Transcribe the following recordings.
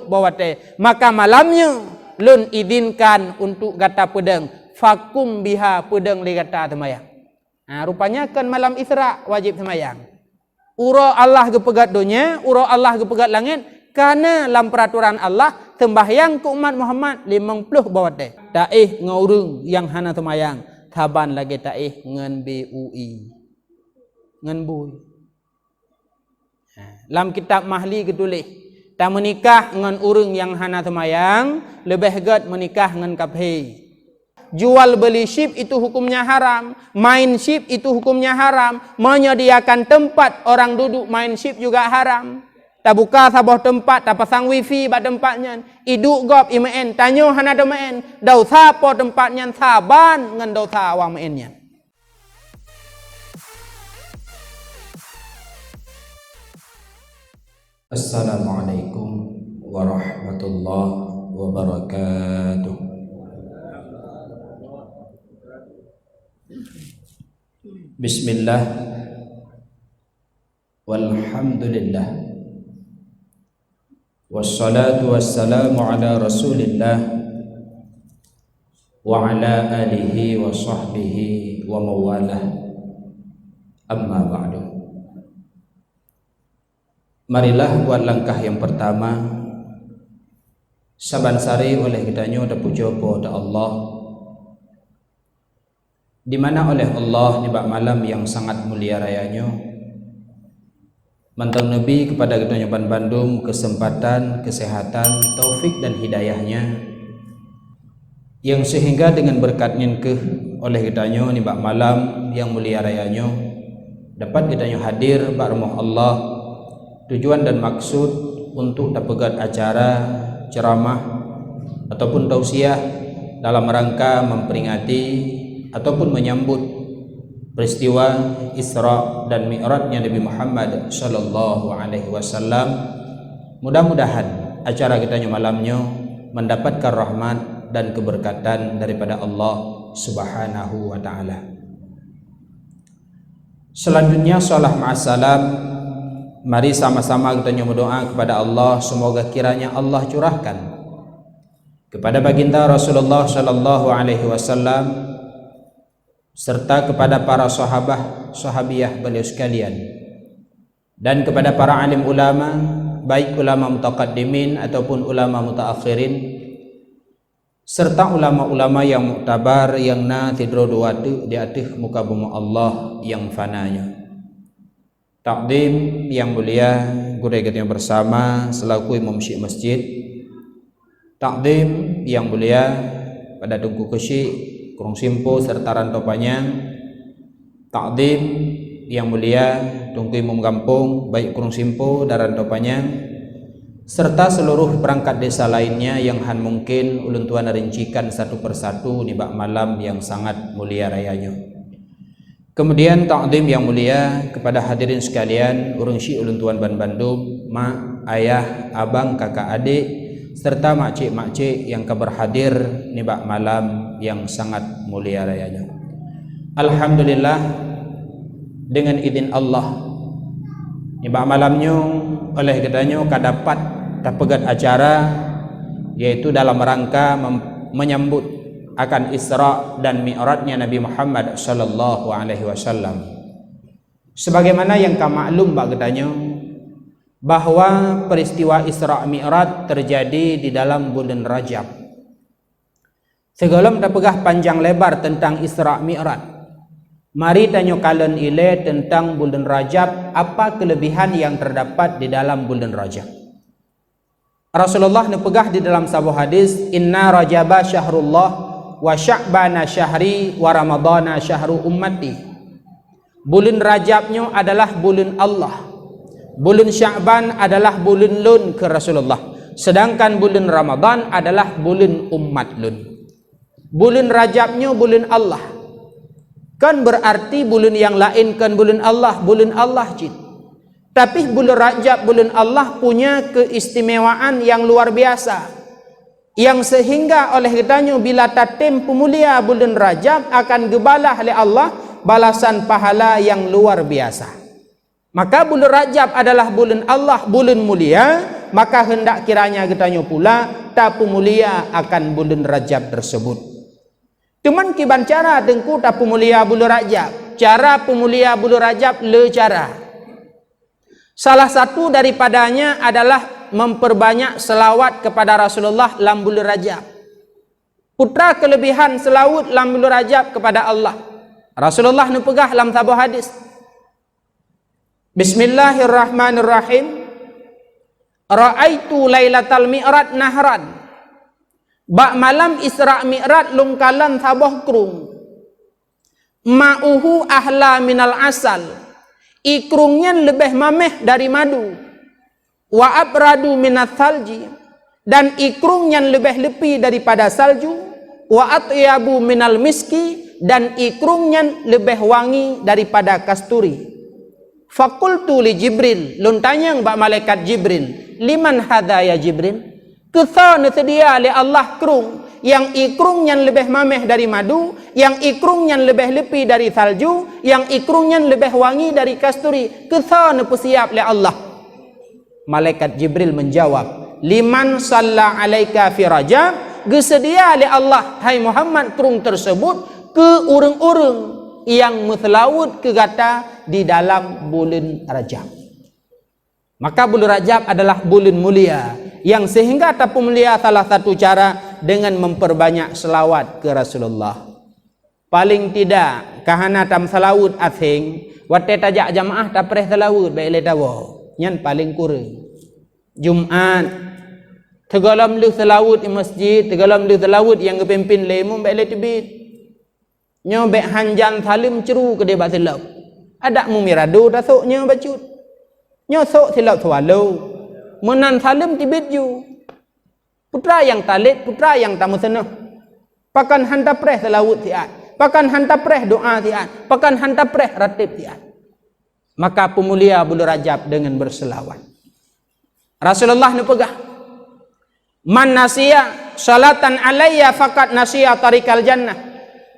bawate. Maka malamnya lun izinkan untuk gata pedang, fakum biha pedang li gata semayang. Rupanya kan malam Isra wajib semayang. Uro Allah gepegat dunia, uro Allah gepegat langit, karena dalam peraturan Allah sembahyang ke umat Muhammad 50 bawate. Taih ngurung yang hana semayang, taban lagi taih ngan BUI. Ngan bui. Dalam kitab Mahli ketulis, tak menikah dengan orang yang hana semayang, lebih gad menikah dengan kafir. Jual beli ship itu hukumnya haram, main ship itu hukumnya haram, menyediakan tempat orang duduk main ship juga haram. Tak buka sebuah tempat, tak pasang wifi pada tempatnya, iduk gop imen, tanyo hana domain, dosa po tempatnya saban dengan dosa awang mainnya. Assalamualaikum warahmatullahi wabarakatuh. Bismillah, walhamdulillah, wassalatu wassalamu ala rasulillah wa ala alihi wa sahbihi wa mawalah, amma ba'du. Marilah buat langkah yang pertama, sabansari oleh kitanya ada puja pada Allah, di mana oleh Allah di bak malam yang sangat mulia rayanya, mantang Nabi kepada kitanya Bandung kesempatan, kesehatan, taufik dan hidayahnya, yang sehingga dengan berkatnya ke oleh kitanya di bak malam yang mulia rayanya, dapat kitanya hadir bak rumah Allah. Tujuan dan maksud untuk dapat acara ceramah ataupun tausiah dalam rangka memperingati ataupun menyambut peristiwa Isra dan Mi'rajnya Nabi Muhammad sallallahu alaihi wasallam. Mudah-mudahan acara kita malamnya mendapatkan rahmat dan keberkatan daripada Allah Subhanahu wa taala. Selanjutnya salam ma'assalam. Mari sama-sama kita berdoa kepada Allah, semoga kiranya Allah curahkan kepada baginda Rasulullah sallallahu alaihi wasallam serta kepada para sahabiyah beliau sekalian, dan kepada para alim ulama, baik ulama mutaqaddimin ataupun ulama mutaakhirin, serta ulama-ulama yang muktabar yang tidro duwatu di atas muka bumi Allah yang fananya. Takdim yang mulia guru kita bersama selaku imam syekh masjid, takdim yang mulia pada Tungku Kesyik, Kurung Simpo serta Rantau Panyang, takdim yang mulia Tungku Imam Gampung baik Kurung Simpo dan Rantau Panyang, serta seluruh perangkat desa lainnya yang mungkin ulun tuan rincikan satu persatu di bak malam yang sangat mulia rayanya. Kemudian takdim yang mulia kepada hadirin sekalian, urang syekh ulun tuan Bandung, mak, ayah, abang, kakak, adik, serta makcik-makcik yang berhadir di bak malam yang sangat mulia rayanya. Alhamdulillah, dengan izin Allah di bak malamnya oleh katanya kadapat dapat acara, yaitu dalam rangka menyambut akan Isra dan Mi'rajnya Nabi Muhammad sallallahu alaihi wasallam. Sebagaimana yang maklum bagedanya bahwa peristiwa Isra Mi'raj terjadi di dalam bulan Rajab. Segala pegah panjang lebar tentang Isra Mi'raj. Mari tanya kalian ile tentang bulan Rajab, apa kelebihan yang terdapat di dalam bulan Rajab. Rasulullah nepegah di dalam sebuah hadis, inna Rajaba syahrullah wa sya'bana syahri wa ramadana syahru ummati. Bulan Rajabnya adalah bulan Allah, bulan Sya'ban adalah bulan lun ke Rasulullah, sedangkan bulan Ramadan adalah bulan umat lun. Bulan Rajabnya bulan Allah, kan berarti bulan yang lain kan bulan Allah cid. Tapi bulan Rajab bulan Allah punya keistimewaan yang luar biasa, yang sehingga oleh katanya bila tatim pemulia bulan Rajab akan gebalah oleh Allah balasan pahala yang luar biasa. Maka bulan Rajab adalah bulan Allah, bulan mulia, maka hendak kiranya getanya pula tapu mulia akan bulan Rajab tersebut. Teman kiban cara dengku tapu mulia bulan Rajab. Cara pemulia bulan Rajab le cara. Salah satu daripadanya adalah memperbanyak selawat kepada Rasulullah dalam bulan Rajab. Putra kelebihan selawat dalam bulan Rajab kepada Allah. Rasulullah nu pegah dalam sebuah hadis. Bismillahirrahmanirrahim. Ra'aitu lailatal mi'raj nahran. Bak malam Isra Mi'raj lungkalan sabah krung. Ma'uhu ahla minal asal. Ikrungnya lebih mameh dari madu. Wa abradu minat salji. Dan ikrungnya lebih lepi daripada salju. Wa atyabu minal miski. Dan ikrungnya lebih wangi daripada kasturi. Fakultu li Jibril. Luntanyang bak malaikat Jibril. Liman hadha ya Jibril? Kesana sedia oleh Allah krung. Yang ikrungnya lebih mameh dari madu. Yang ikrungnya lebih lepi dari salju. Yang ikrungnya lebih wangi dari kasturi. Kesana persiap oleh Allah. Malaikat Jibril menjawab. Liman salla alaika fi Rajab. Gesedia oleh Allah. Hai Muhammad, krung tersebut ke urang-urang yang mutlawud kegata di dalam bulan Rajab. Maka bulan Rajab adalah bulan mulia yang sehingga tapu mulia salah satu cara dengan memperbanyak selawat ke Rasulullah. Paling tidak kahana tam selawat asing wate tajak jamaah tak pereh selawat baik le tawo. Nyan paling kurang. Jumaat tegalam lu selawat di masjid, tegalam lu selawat yang kepimpin le mum baik le tibit. Nyo baik hanjan salim ceru ke dia bak silap. Ada mumirado tasuknya bacut. Nyosok silap swallow. Menan salim tibit ju. Putra yang talit, putra yang tamu senah. Pakan hantar preh selawut tiat. Pakan hantar preh doa tiat. Pakan hantar preh ratib tiat. Maka pemulia bulan Rajab dengan berselawat. Rasulullah ni pegah. Man nasiya salatan alayya fakat nasiya tarikal jannah.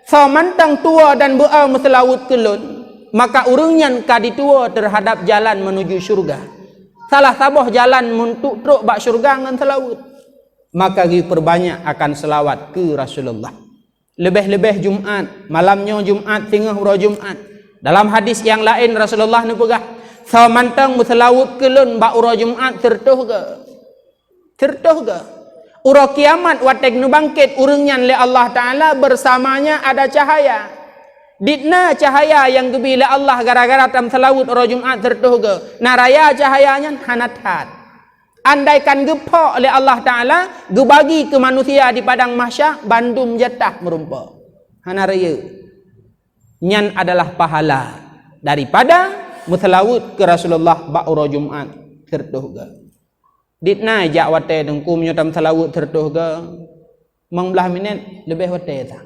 So mantang tua dan bu'a selawut kelun. Maka urungnya kadi tua terhadap jalan menuju syurga. Salah sabuh jalan untuk truk bak syurga dengan selawat. Maka perbanyak akan selawat ke Rasulullah. Lebih-lebih Jumaat, malamnya Jumaat, tengah hura Jumaat. Dalam hadis yang lain Rasulullah ni pegah, samantang selawat kelun bak hura Jumaat tertuh ke? Tertuh ke? Ura kiamat watek nu bangkit urungnya oleh Allah Taala bersamanya ada cahaya. Ditna cahaya yang gebila Allah gara-gara tam selawut orang Jumaat tertuh ke. Naraya cahayanya hanat-hat. Andaikan gepok oleh Allah Ta'ala, gebagi ke manusia di padang mahsyar, bandum jatah merumpa. Hanaraya. Nyan adalah pahala daripada muselawut ke Rasulullah ba'ura Jumaat tertuh ke. Ditna jak wate dengku menyotam selawut tertuh ke. 15 minit lebih wate tak.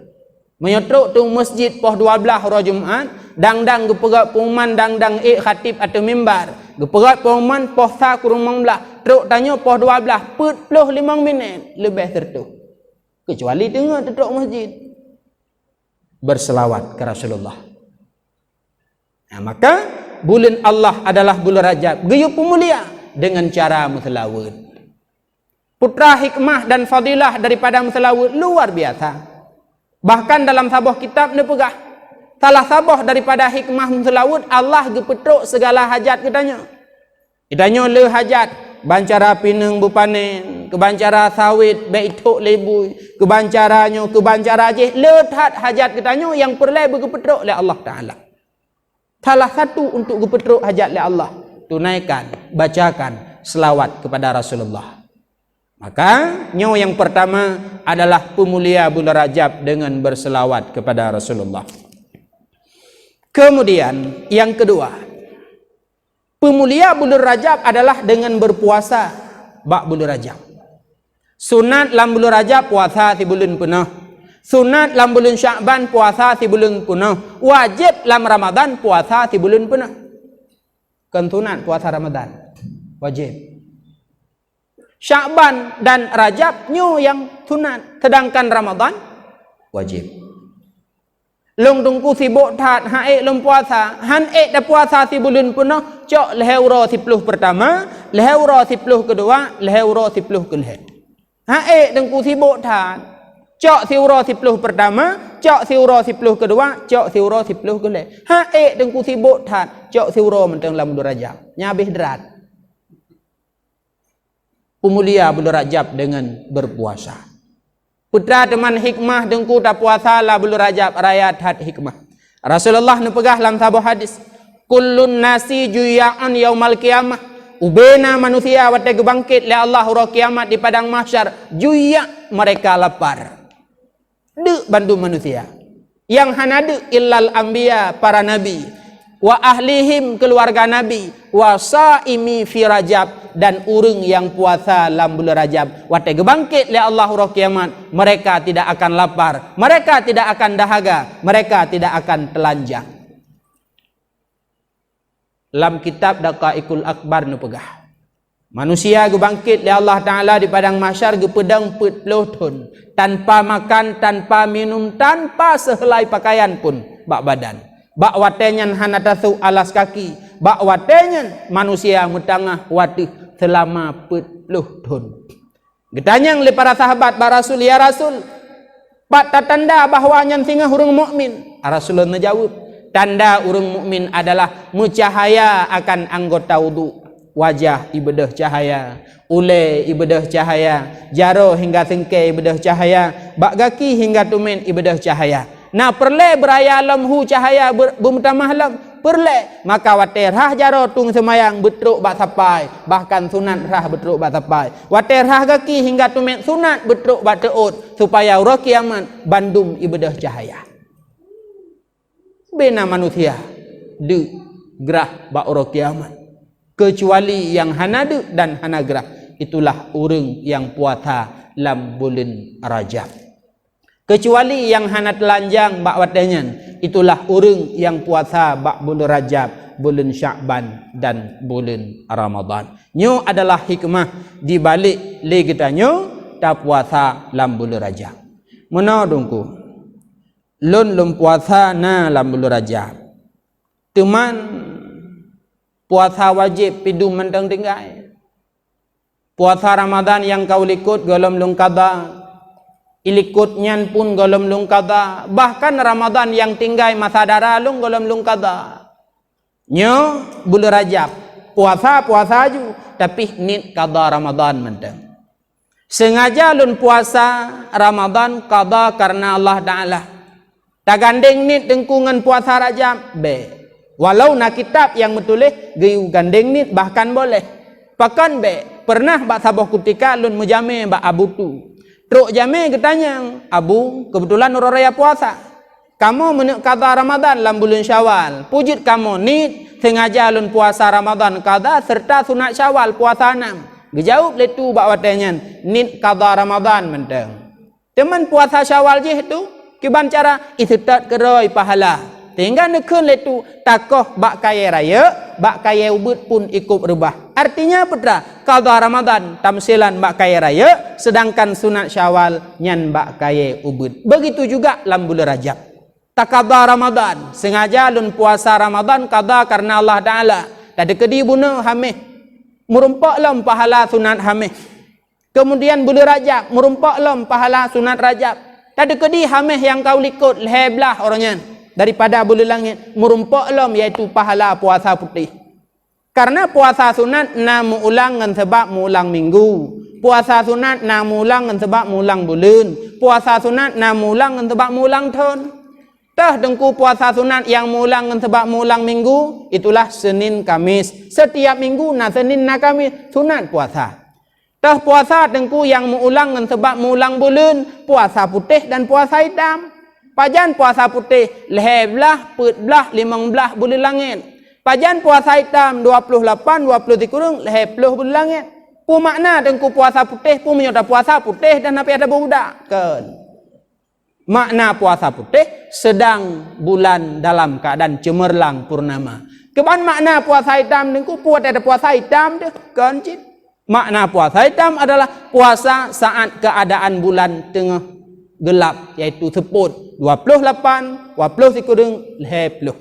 Menyotruk tu masjid poh 12 hari Jumaat, dang-dang gepegat pengumuman dang-dang khatib atau mimbar. Gepegat pengumuman poh sa kurung 15. Truk tanya poh 12, 45 minit lebih tertuh. Kecuali tengah tutup masjid. Berselawat ke Rasulullah. Nah, maka bulan Allah adalah bulan Rajab. Gayuh pemulia dengan cara berselawat. Putra hikmah dan fadilah daripada berselawat luar biasa. Bahkan dalam sebuah kitab ni pegah. Salah sabah daripada hikmah selawat Allah gepetruk segala hajat kitanya. Kitanya le hajat. Bancara pineng bupanen. Kebancara sawit beituk lebui. Kebancaranya kebancara je. Lethat hajat kitanya yang perlu bergepetruk oleh Allah Ta'ala. Salah satu untuk gepetruk hajat oleh Allah. Tunaikan, bacakan selawat kepada Rasulullah. Maka nyawa yang pertama adalah pemulia bulan Rajab dengan berselawat kepada Rasulullah. Kemudian yang kedua, pemulia bulan Rajab adalah dengan berpuasa bak bulan Rajab. Sunat dalam bulan Rajab puasa 3 bulan penuh. Sunat dalam bulan Sya'ban puasa 3 bulan penuh. Wajib dalam Ramadan puasa 3 bulan penuh. Kan sunat puasa Ramadan. Wajib. Sya'ban dan Rajab nyu yang sunat, sedangkan Ramadan wajib. Long tungku sibuk tat haik lom puasa, han ek dah puasa 3 bulan penuh, cok lehura 10 pertama, leheuro 10 kedua, leheuro 10 keleh. Dengku sibuk tan. Cok siuro 10 pertama, cok siuro 10 kedua, cok siuro 10 keleh. Dengku sibuk tan. Cok siuro menteng lam bulan Rajab. Nyabih derat. Pemulia bulan Rajab dengan berpuasa. Putra teman hikmah dengku tak puasa lah bulan Rajab rayat had hikmah. Rasulullah nepegah dalam sebuah hadis, kullun nasi juya'an yaumal qiyamah. Ubena manusia waktu bangkit oleh Allah huruf kiamat di padang mahsyar, juya' mereka lapar. Dek bantu manusia. Yang hanade illal anbiya para nabi, wa ahlihim keluarga nabi, wa saimi fi Rajab dan urang yang puasa dalam bulan Rajab. Waktu bangkit oleh Allah huruf kiamat, mereka tidak akan lapar, mereka tidak akan dahaga, mereka tidak akan telanjang. Dalam kitab Daqaiqul Akbar nu pegah. Manusia gu bangkit oleh Allah Ta'ala di padang mahsyar gu pedang 40 tahun. Tanpa makan, tanpa minum, tanpa sehelai pakaian pun bak badan. Bak watenyan hanatasu alas kaki. Bak watenyan manusia mutangah watih selama 40 tahun. Getanyang oleh para sahabat, ba Rasul, ya Rasul, pak tanda bahawa nyan singa hurung mukmin. Rasulullah menjawab, tanda urang mukmin adalah mucahaya akan anggota wudu, wajah ibadah cahaya, ule ibadah cahaya, jaro hingga sengke ibadah cahaya, bak kaki hingga tumen ibadah cahaya. Nah perle beraya lemhu cahaya bermutamah lam perle, maka waterah jaro tung semayang betruk bak sapai, bahkan sunat rah betruk bak sapai. Waterah kaki hingga tumen sunat betruk bak teut supaya urang kiamat bandum ibadah cahaya. Bena manusia de gerah bak ora kiamat kecuali yang hanade dan hanagerah, itulah urang yang puasa lam bulan Rajab. Kecuali yang hana telanjang bak watenyan, itulah urang yang puasa bak bulan Rajab, bulan Sya'ban dan bulan Ramadan. Nyo adalah hikmah di balik le kita nyo ta puasa lam bulan Rajab. Mena dongku lun puasa na dalam bulan Rajab. Teman puasa wajib pidu mentang tinggai. Puasa Ramadan yang kau likut golom lung qada, ilikutnyan pun golom lung qada. Bahkan Ramadan yang tinggai masa dara lung golom lung qada. Nyo bulan Rajab puasa ju tapi nit qada Ramadan mentang. Sengaja lun puasa Ramadan qada karena Allah Ta'ala. Tak gandeng nit dengkungan puasa Rajab be. Walau na kitab yang metulih geu gandeng nit bahkan boleh. Pakan be pernah bak saboh kutika lun mujame bak abu tu. Truk jame getanyang, abu kebetulan ora raya puasa. Kamu menek qada Ramadan dalam bulan Syawal. Pujit kamu nit sengaja lun puasa Ramadan qada serta sunat Syawal puasa 6. Gejawab letu bak watenyan nit qada Ramadan mentang. Teman puasa Syawal je tu kiban cara isetat keroi pahala. Tinggal nekun letu takoh bak kaya raya, bak kaya ubud pun ikut rebah. Artinya putra, qada Ramadan tamsilan bak kaya raya, sedangkan sunat Syawal nyan bak kaya ubud. Begitu juga dalam bulan Rajab. Tak qada Ramadan, sengaja lun puasa Ramadan qada karena Allah Ta'ala. Tadi kedi buna hamih, merumpak lam pahala sunat hamih. Kemudian bulan Rajab, merumpak lam pahala sunat Rajab. Tadi kedi hamih yang kau likut leblah orangnya daripada bulu langit merumpak lom iaitu pahala puasa putih. Karena puasa sunat na muulang ngan sebab muulang minggu, puasa sunat na muulang ngan sebab muulang bulan, puasa sunat na muulang ngan sebab muulang tahun. Tah dengku puasa sunat yang muulang ngan sebab muulang minggu itulah Senin Kamis. Setiap minggu na Senin na Kamis sunat puasa. Tah puasa dengku yang muulang ngan sebab muulang bulan, puasa putih dan puasa hitam. Pajan puasa putih leheblah, putblah, 15 bulan langit. Pajan puasa hitam 28, 20 kurung lehepluh bulan langit. Pu makna dengku puasa putih, pu menyota puasa putih dan apa ada budak kan. Makna puasa putih sedang bulan dalam keadaan cemerlang purnama. Keban makna puasa hitam dengku puat ada puasa hitam deh kan cik. Makna puasa hitam adalah puasa saat keadaan bulan tengah gelap, yaitu seput 28, 20 sikurung 20.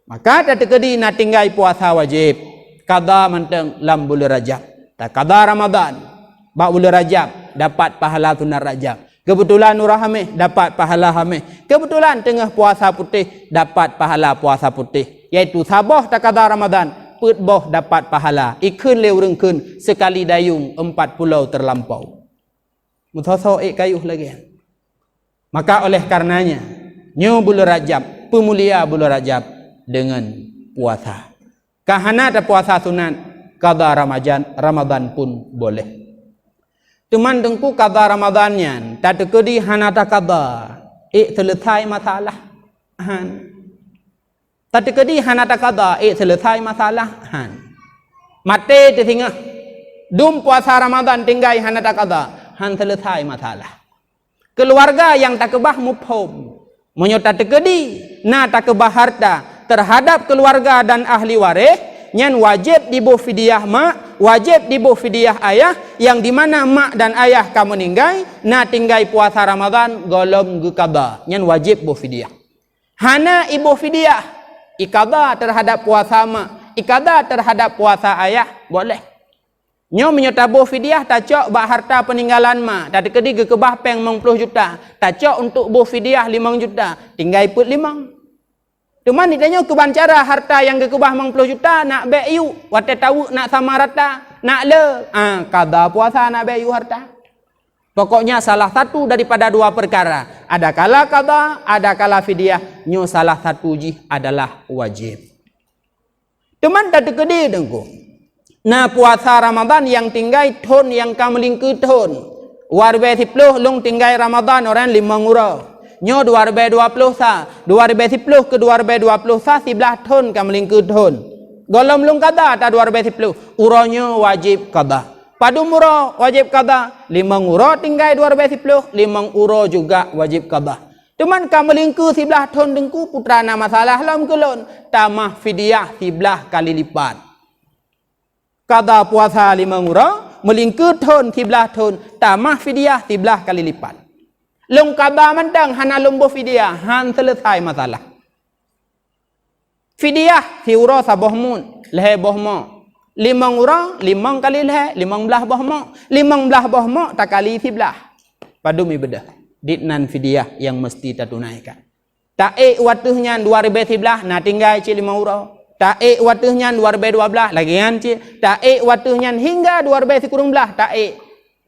Maka tak terkedi nak tinggal puasa wajib qada mentang dalam bulan Rajab. Tak qada Ramadan, bak bulan Rajab dapat pahala sunat Rajab. Kebetulan Nur Hamid dapat pahala Hamid. Kebetulan tengah puasa putih dapat pahala puasa putih. Iaitu sabah tak qada Ramadan, put boh dapat pahala. Ikun leu rengkun sekali dayung 4 pulau terlampau. Muthoso kayuh lagi. Maka oleh karenanya nyo bulan Rajab, pemulia bulan Rajab dengan puasa. Kahana ada puasa sunat, qada Ramadan pun boleh. Teman dengku qada Ramadannya, tak tekedi hana tak qada, selesai masalah. Tak tekedi hana tak qada, selesai masalah. Mate te tengah. Dum puasa Ramadan tinggai hana tak qada, selesai masalah. Keluarga yang tak kebah mufhum. Menyota tekedi, na tak kebah harta terhadap keluarga dan ahli waris, nyan wajib dibuh fidyah mak, wajib dibuh fidyah ayah, yang di mana mak dan ayah kamu meninggal, na tinggai puasa Ramadan golom ge qada, nyan wajib buh fidyah. Hana ibu fidyah, ikada terhadap puasa mak, ikada terhadap puasa ayah boleh. Nyo menyetabuh fidyah tacok bak harta peninggalan mak, tak kedi ge kebah peng 10 juta, tacok untuk buh fidyah 5 juta, tinggal put 5. Cuman ditanya keban cara harta yang ge kebah 10 juta nak bek yu, wate tahu nak sama rata, nak le, qada puasa nak bek yu harta. Pokoknya salah satu daripada dua perkara, ada kala qada, ada kala fidyah, nyo salah satu jih adalah wajib. Teman tak kedi dengku. Nah puasa Ramadan yang tinggal ton yang kamu lingku ton. Warbe 10 long tinggal Ramadan orang 5 ngura. Nyo 2020 sa, 2010 ke 2020 sa 11 ton kamu lingku ton. Golom long qada ta 2010. Uronyo wajib qada. Padu muro wajib qada. 5 ngura tinggal 2010, 5 uro juga wajib qada. Cuman kamu lingku 11 ton dengku putra na masalah lam kelon. Tamah fidyah 11 kali lipat. Qada puasa 5 ngura, melingkut ton 13 ton, tamah fidyah 13 kali lipat. Long qada mandang hana lumbuh fidyah, han selesai masalah. Fidyah si ura sabah mun, lehe boh mo. 5 ura, 5 kali lehe, 15 boh mo. 15 boh mo tak kali 11. Padu mi bedah. Ditnan fidyah yang mesti tatunaikan. Tae watuhnya 2011, na tinggal ci 5 ura. Tae watuhnya 2012 lagi kan cik. Tae watuhnya hingga 2019 tae.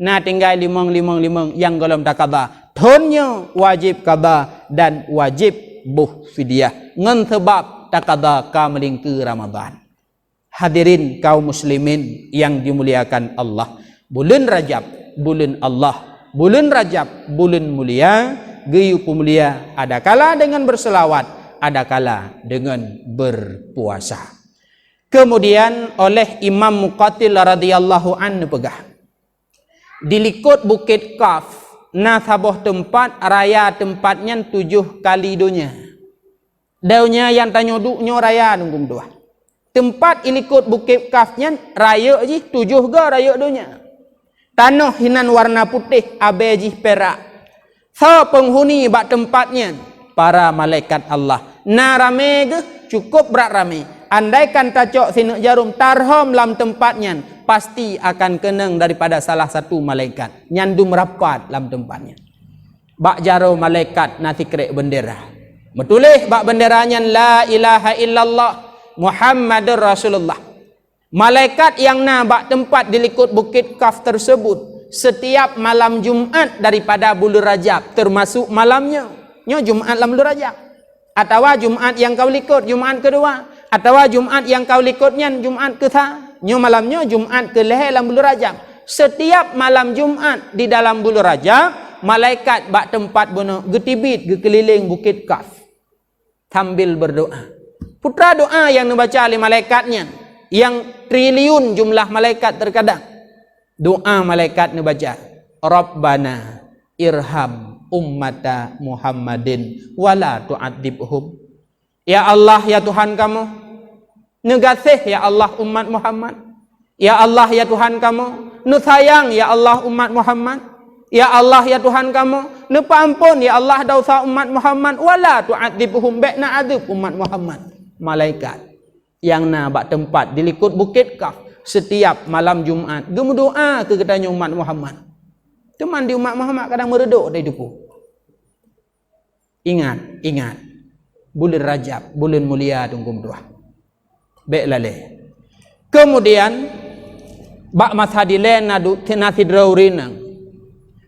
Nah tinggal 5 yang golom tak qada. Tonnya wajib qada dan wajib buh fidyah. Ngan sebab tak qada ka melingku Ramadan. Hadirin kaum muslimin yang dimuliakan Allah. Bulan Rajab, bulan Allah. Bulan Rajab, bulan mulia. Geyu pemulia ada kala dengan berselawat, ada kala dengan berpuasa. Kemudian oleh Imam Muqatil radhiyallahu anhu pegah. Dilikut Bukit Kaf, na saboh tempat raya tempatnya 7 kali dunia. Daunya yang tanya duknya raya nunggung dua. Tempat ilikut Bukit Kafnya raya ji 7 ga raya dunia. Tanah hinan warna putih abe ji perak. Sa penghuni bak tempatnya para malaikat Allah. Na rame ke cukup berat rame. Andaikan tacok sinuk jarum tarhom lam tempatnya, pasti akan kenang daripada salah satu malaikat. Nyandu merapat lam tempatnya. Bak jaro malaikat nasi kerek bendera. Metulih bak benderanya la ilaha illallah Muhammadur Rasulullah. Malaikat yang na bak tempat dilikut Bukit Kaf tersebut setiap malam Jumat daripada bulan Rajab, termasuk malamnya. Nyo Jumat lam bulan Rajab. Atau Jumat yang kau likut Jumat kedua, atau Jumat yang kau likutnya Jumat ke-3, nyo malamnya Jumat ke-5 dalam bulan Rajab. Setiap malam Jumat di dalam bulan Rajab, malaikat bak tempat bono getibit gekeliling Bukit Kaf sambil berdoa. Putra doa yang dibaca oleh malaikatnya, yang triliun jumlah malaikat terkadang. Doa malaikat dibaca, Rabbana irham ummata Muhammadin wala tu'adzibhum. Ya Allah, ya Tuhan kamu, negasih ya Allah umat Muhammad. Ya Allah, ya Tuhan kamu, nu sayang ya Allah umat Muhammad. Ya Allah, ya Tuhan kamu, nu ampun ya Allah dosa umat Muhammad, wala tu'adzibhum, baik na azab umat Muhammad. Malaikat yang na bak tempat dilikut Bukit Kaf setiap malam Jumaat. Gemu doa ke katanya umat Muhammad. Cuman di umat Muhammad kadang mereduk dari itu. Ingat. Bulan Rajab, bulan mulia tunggu doa. Baiklah leh. Kemudian bak masadile nasi draurinang.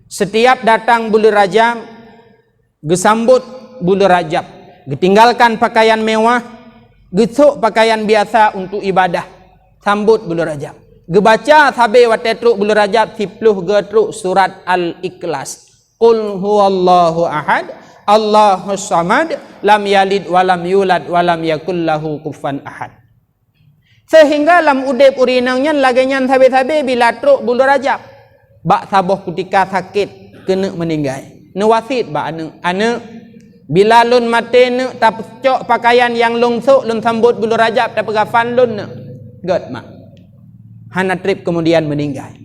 Setiap datang bulan Rajab, gesambut bulan Rajab, getinggalkan pakaian mewah, gesuk pakaian biasa untuk ibadah, sambut bulan Rajab. Gebaca sabe watetruk bulan Rajab 10 getruk surat Al-Ikhlas. Qul huwallahu ahad, Allahus samad, lam yalid walam yulad walam yakul lahu kufuwan ahad. Sehingga lam udip urinangnya laganyan sabe-sabe bila truk bulan Rajab. Bak saboh ketika sakit kena meninggal. Newasit bak ane bila lun mati ne tak cok pakaian yang lungsuk lun sambut bulan Rajab tak pegafan lun ne. God mak. Hana trip kemudian meninggal.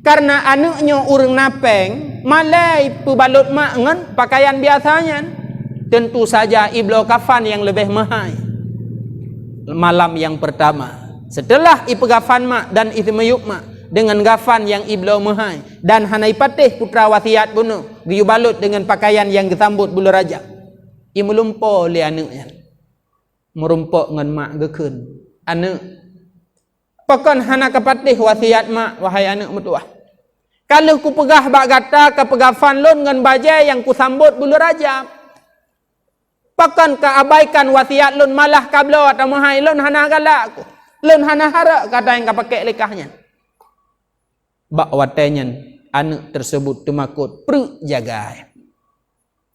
Karena anaknya urang napeng malai pebalut mak ngan pakaian biasanya. Tentu saja iblo kafan yang lebih mahal. Malam yang pertama setelah ipegafan mak dan ismayuk mak dengan gafan yang iblau mahai dan hanai patih putra wasiat bunuh giyu balut dengan pakaian yang disambut bulan Rajab. I melumpo li anaknya. Merumpok ngan mak gekun. Anak pakon hana kapatih wasiat mak wahai anak mertua. Kalau ku pegah bak gata ke pegafan lon ngan bajai yang ku sambut bulan Rajab. Pakon ka abaikan wasiat lon malah kablo atau mahai lon hana galak ku. Lon hana hara kata yang ka pakai lekahnya. Bak watenya anak tersebut temakut perjaga.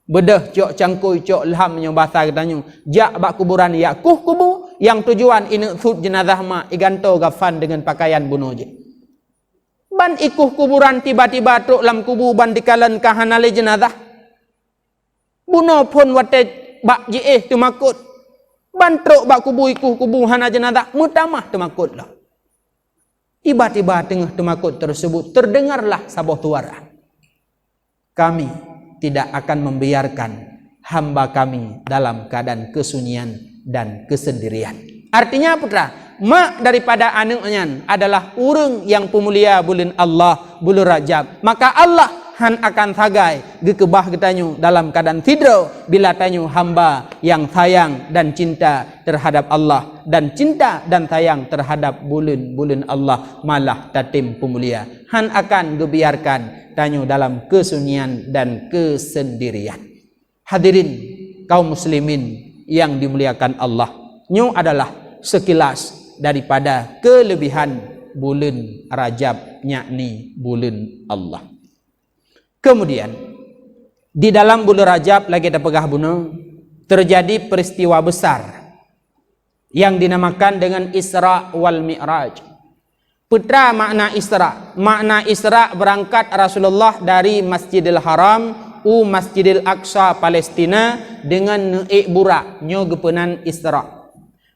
Bedah cok cangkui cok lhamnya bahasa katanya. Jak bak kuburan ya kubu yang tujuan ini sud jenazah mak iganto gafan dengan pakaian bunuh je. Ban ikuh kuburan tiba-tiba truk lam kubu ban dikalan kahanale jenazah. Bunuh pun wate bak je temakut. Ban truk bak kubu ikuh kubu hana jenazah mutamah temakut lah. Tiba-tiba tengah temakut tersebut terdengarlah sabuh suara. Kami tidak akan membiarkan hamba kami dalam keadaan kesunyian dan kesendirian. Artinya putra, mak daripada anaknya adalah urang yang pemulia bulan Allah, bulan Rajab. Maka Allah han akan sagai gekebah getanyu dalam keadaan tidro bila tanyu hamba yang sayang dan cinta terhadap Allah dan cinta dan sayang terhadap bulan Allah malah tatim pemulia. Han akan gebiarkan tanyu dalam kesunyian dan kesendirian. Hadirin kaum muslimin yang dimuliakan Allah, nyu adalah sekilas daripada kelebihan bulan Rajab, yakni bulan Allah. Kemudian di dalam bulan Rajab lagi ada pegah bunuh terjadi peristiwa besar yang dinamakan dengan Isra wal Mi'raj. Putra makna Isra. Makna Isra berangkat Rasulullah dari Masjidil Haram Masjidil Aqsa Palestina dengan neik burak nyo gepenan Isra.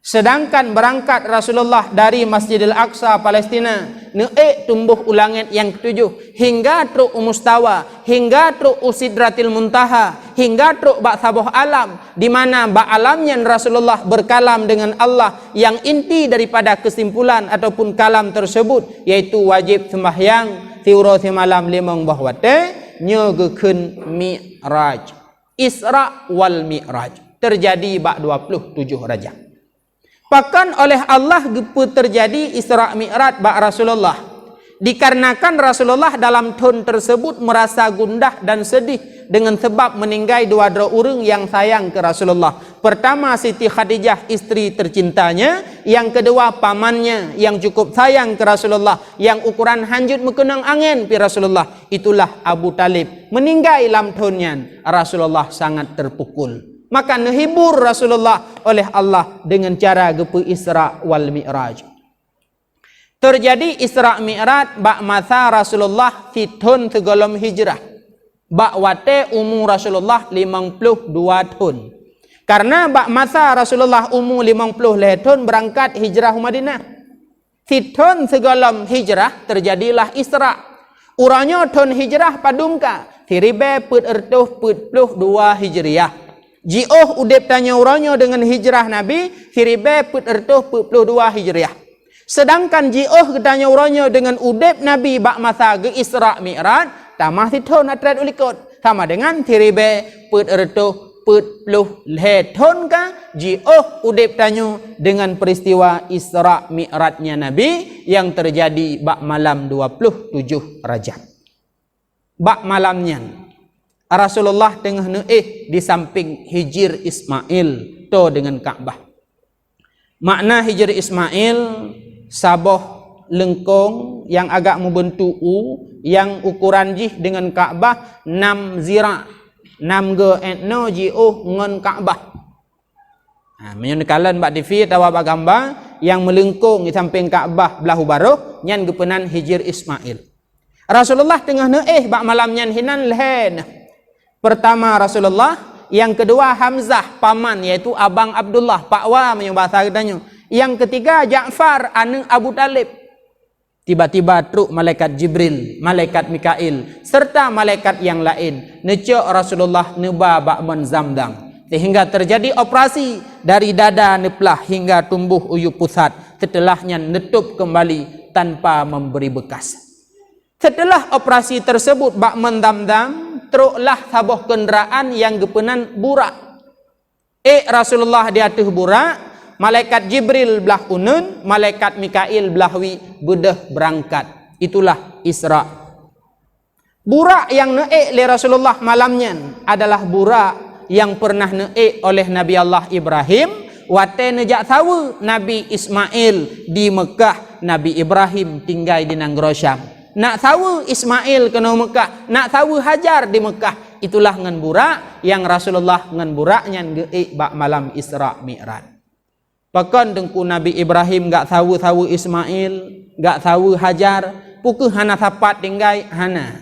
Sedangkan berangkat Rasulullah dari Masjidil Aqsa Palestina neik tumbuh ulangit yang ketujuh hingga truk mustawa, hingga truk usidratil muntaha, hingga truk bak sabuh alam, di mana bak alamnya Rasulullah berkalam dengan Allah yang inti daripada kesimpulan ataupun kalam tersebut yaitu wajib sembahyang tiuro semalam limang bahwate nyogekeun Mi'raj. Isra wal Mi'raj terjadi bak 27 Rajab. Bahkan oleh Allah terjadi Isra Mi'raj bak Rasulullah. Dikarenakan Rasulullah dalam tahun tersebut merasa gundah dan sedih dengan sebab meninggal dua orang yang sayang ke Rasulullah. Pertama Siti Khadijah istri tercintanya, yang kedua pamannya yang cukup sayang ke Rasulullah, yang ukuran hanjut mekenang angin pi Rasulullah. Itulah Abu Talib. Meninggal dalam tahunnya Rasulullah sangat terpukul. Maka nehibur Rasulullah oleh Allah dengan cara gepe Isra wal Mi'raj. Terjadi Isra Mi'raj bak masa Rasulullah fitun segolom hijrah. Bak wate umur Rasulullah 52 tahun. Karena bak masa Rasulullah umur 50 tahun berangkat hijrah Madinah. Fitun segolom hijrah terjadilah Isra. Uranya tahun hijrah padungka 1442 Hijriah. Jioh udep tanya uranya dengan hijrah Nabi 1442 Hijriah. Sedangkan jioh gedanya uranya dengan udep Nabi bak masa ke Isra Mi'raj, tamah tithon atrat ulikot. Sama dengan tiribe put ertuh put pluh lehton ka jioh udep tanyo dengan peristiwa Isra Mi'rajnya Nabi yang terjadi bak malam 27 Rajab. Bak malamnya Rasulullah tengah neeh di samping Hijir Ismail to dengan Ka'bah. Makna Hijir Ismail saboh lengkong yang agak membentuk U yang ukuran jih dengan Ka'bah 6 zira 6 ge etno jiu ngon Ka'bah. Menyunkalan bak TV tawa bak gambar yang melengkung di samping Ka'bah belahu baruh nyan gepenan Hijir Ismail. Rasulullah tengah neeh bak malam nyan hinan lehen. Pertama Rasulullah, yang kedua Hamzah paman yaitu abang Abdullah pakwa menyebahasa katanya. Yang ketiga Ja'far anak Abu Talib. Tiba-tiba truk malaikat Jibril, malaikat Mikail serta malaikat yang lain necok Rasulullah neba bak menzamdang sehingga terjadi operasi dari dada neplah hingga tumbuh uyu pusat, setelahnya netup kembali tanpa memberi bekas. Setelah operasi tersebut bak mendamdam, truklah sabuh kenderaan yang gepenan burak. Rasulullah di atas burak, malaikat Jibril belah unun, malaikat Mikail belah wi bedah berangkat. Itulah Isra. Burak yang neek oleh Rasulullah malamnya adalah burak yang pernah neek oleh Nabi Allah Ibrahim. Wate nejak tahu Nabi Ismail di Mekah, Nabi Ibrahim tinggal di Negeri Syam. Nak tahu Ismail kena Mekah, nak tahu Hajar di Mekah. Itulah ngan burak yang Rasulullah ngan buraknya geik bak malam Isra Mi'raj. Pakan dengku Nabi Ibrahim gak tahu Ismail, gak tahu Hajar, pukuh hana sapat tinggai hana.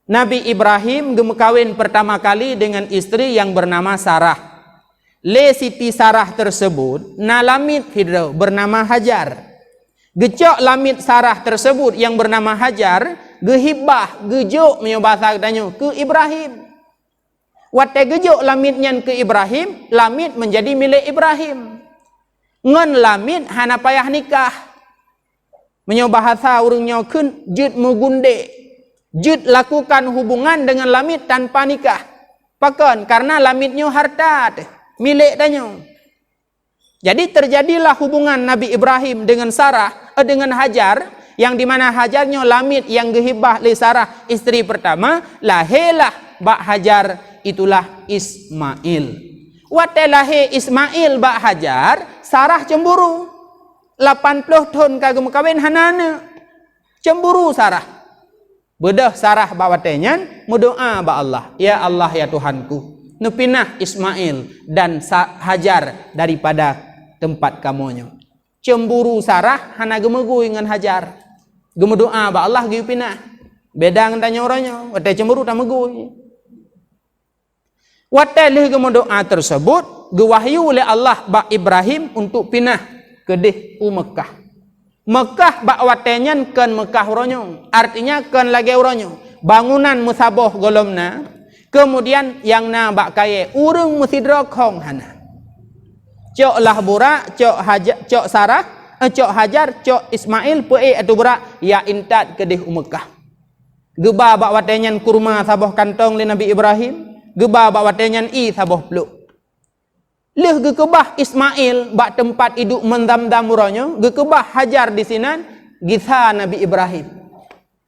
Nabi Ibrahim gemekawin pertama kali dengan istri yang bernama Sarah. Le Siti Sarah tersebut nalamit hidro bernama Hajar. Gecok lamit Sarah tersebut yang bernama Hajar, gehibah, gejuk menyebahasa katanya ke Ibrahim. Wate gejuk lamitnya ke Ibrahim, lamit menjadi milik Ibrahim. Ngan lamit hana payah nikah. Menyebahasa urungnya kun jud mugunde. Jud lakukan hubungan dengan lamit tanpa nikah. Pakan karena lamitnya harta milik danyo. Jadi terjadilah hubungan Nabi Ibrahim dengan Sarah, dengan Hajar, yang dimana Hajarnya lamit yang gehibah li Sarah istri pertama, lahirlah bak Hajar, itulah Ismail. Wate lahir Ismail bak Hajar, Sarah cemburu. 80 tahun kagem kawin hanana. Cemburu Sarah. Bedah Sarah bak watenyan, berdoa bak Allah, ya Allah ya Tuhanku, nepinah Ismail dan Hajar daripada tempat kamunya. Cemburu Sarah hana gemegui dengan Hajar. Gemedoa ba Allah gi pinah. Beda ngan tanya orangnya, wate cemburu tak megui. Wate leh gemedoa tersebut gewahyu oleh Allah ba Ibrahim untuk pinah ke deh Mekah. Mekah ba watenyan kan Mekah orangnya. Artinya kan lagi orangnya. Bangunan musabah golomna. Kemudian yang na bak kaya urung musidra kong hana. Cok lah burak, cok Sarah, cok Hajar, cok Ismail pu'e atau burak ya intat ke deh Mekah. Geba bak watenyan kurma saboh kantong li Nabi Ibrahim, geba bak watenyan saboh peluk. Leh gekebah Ismail bak tempat hidup mendam-dam uranyo, gekebah Hajar di sinan gisa Nabi Ibrahim.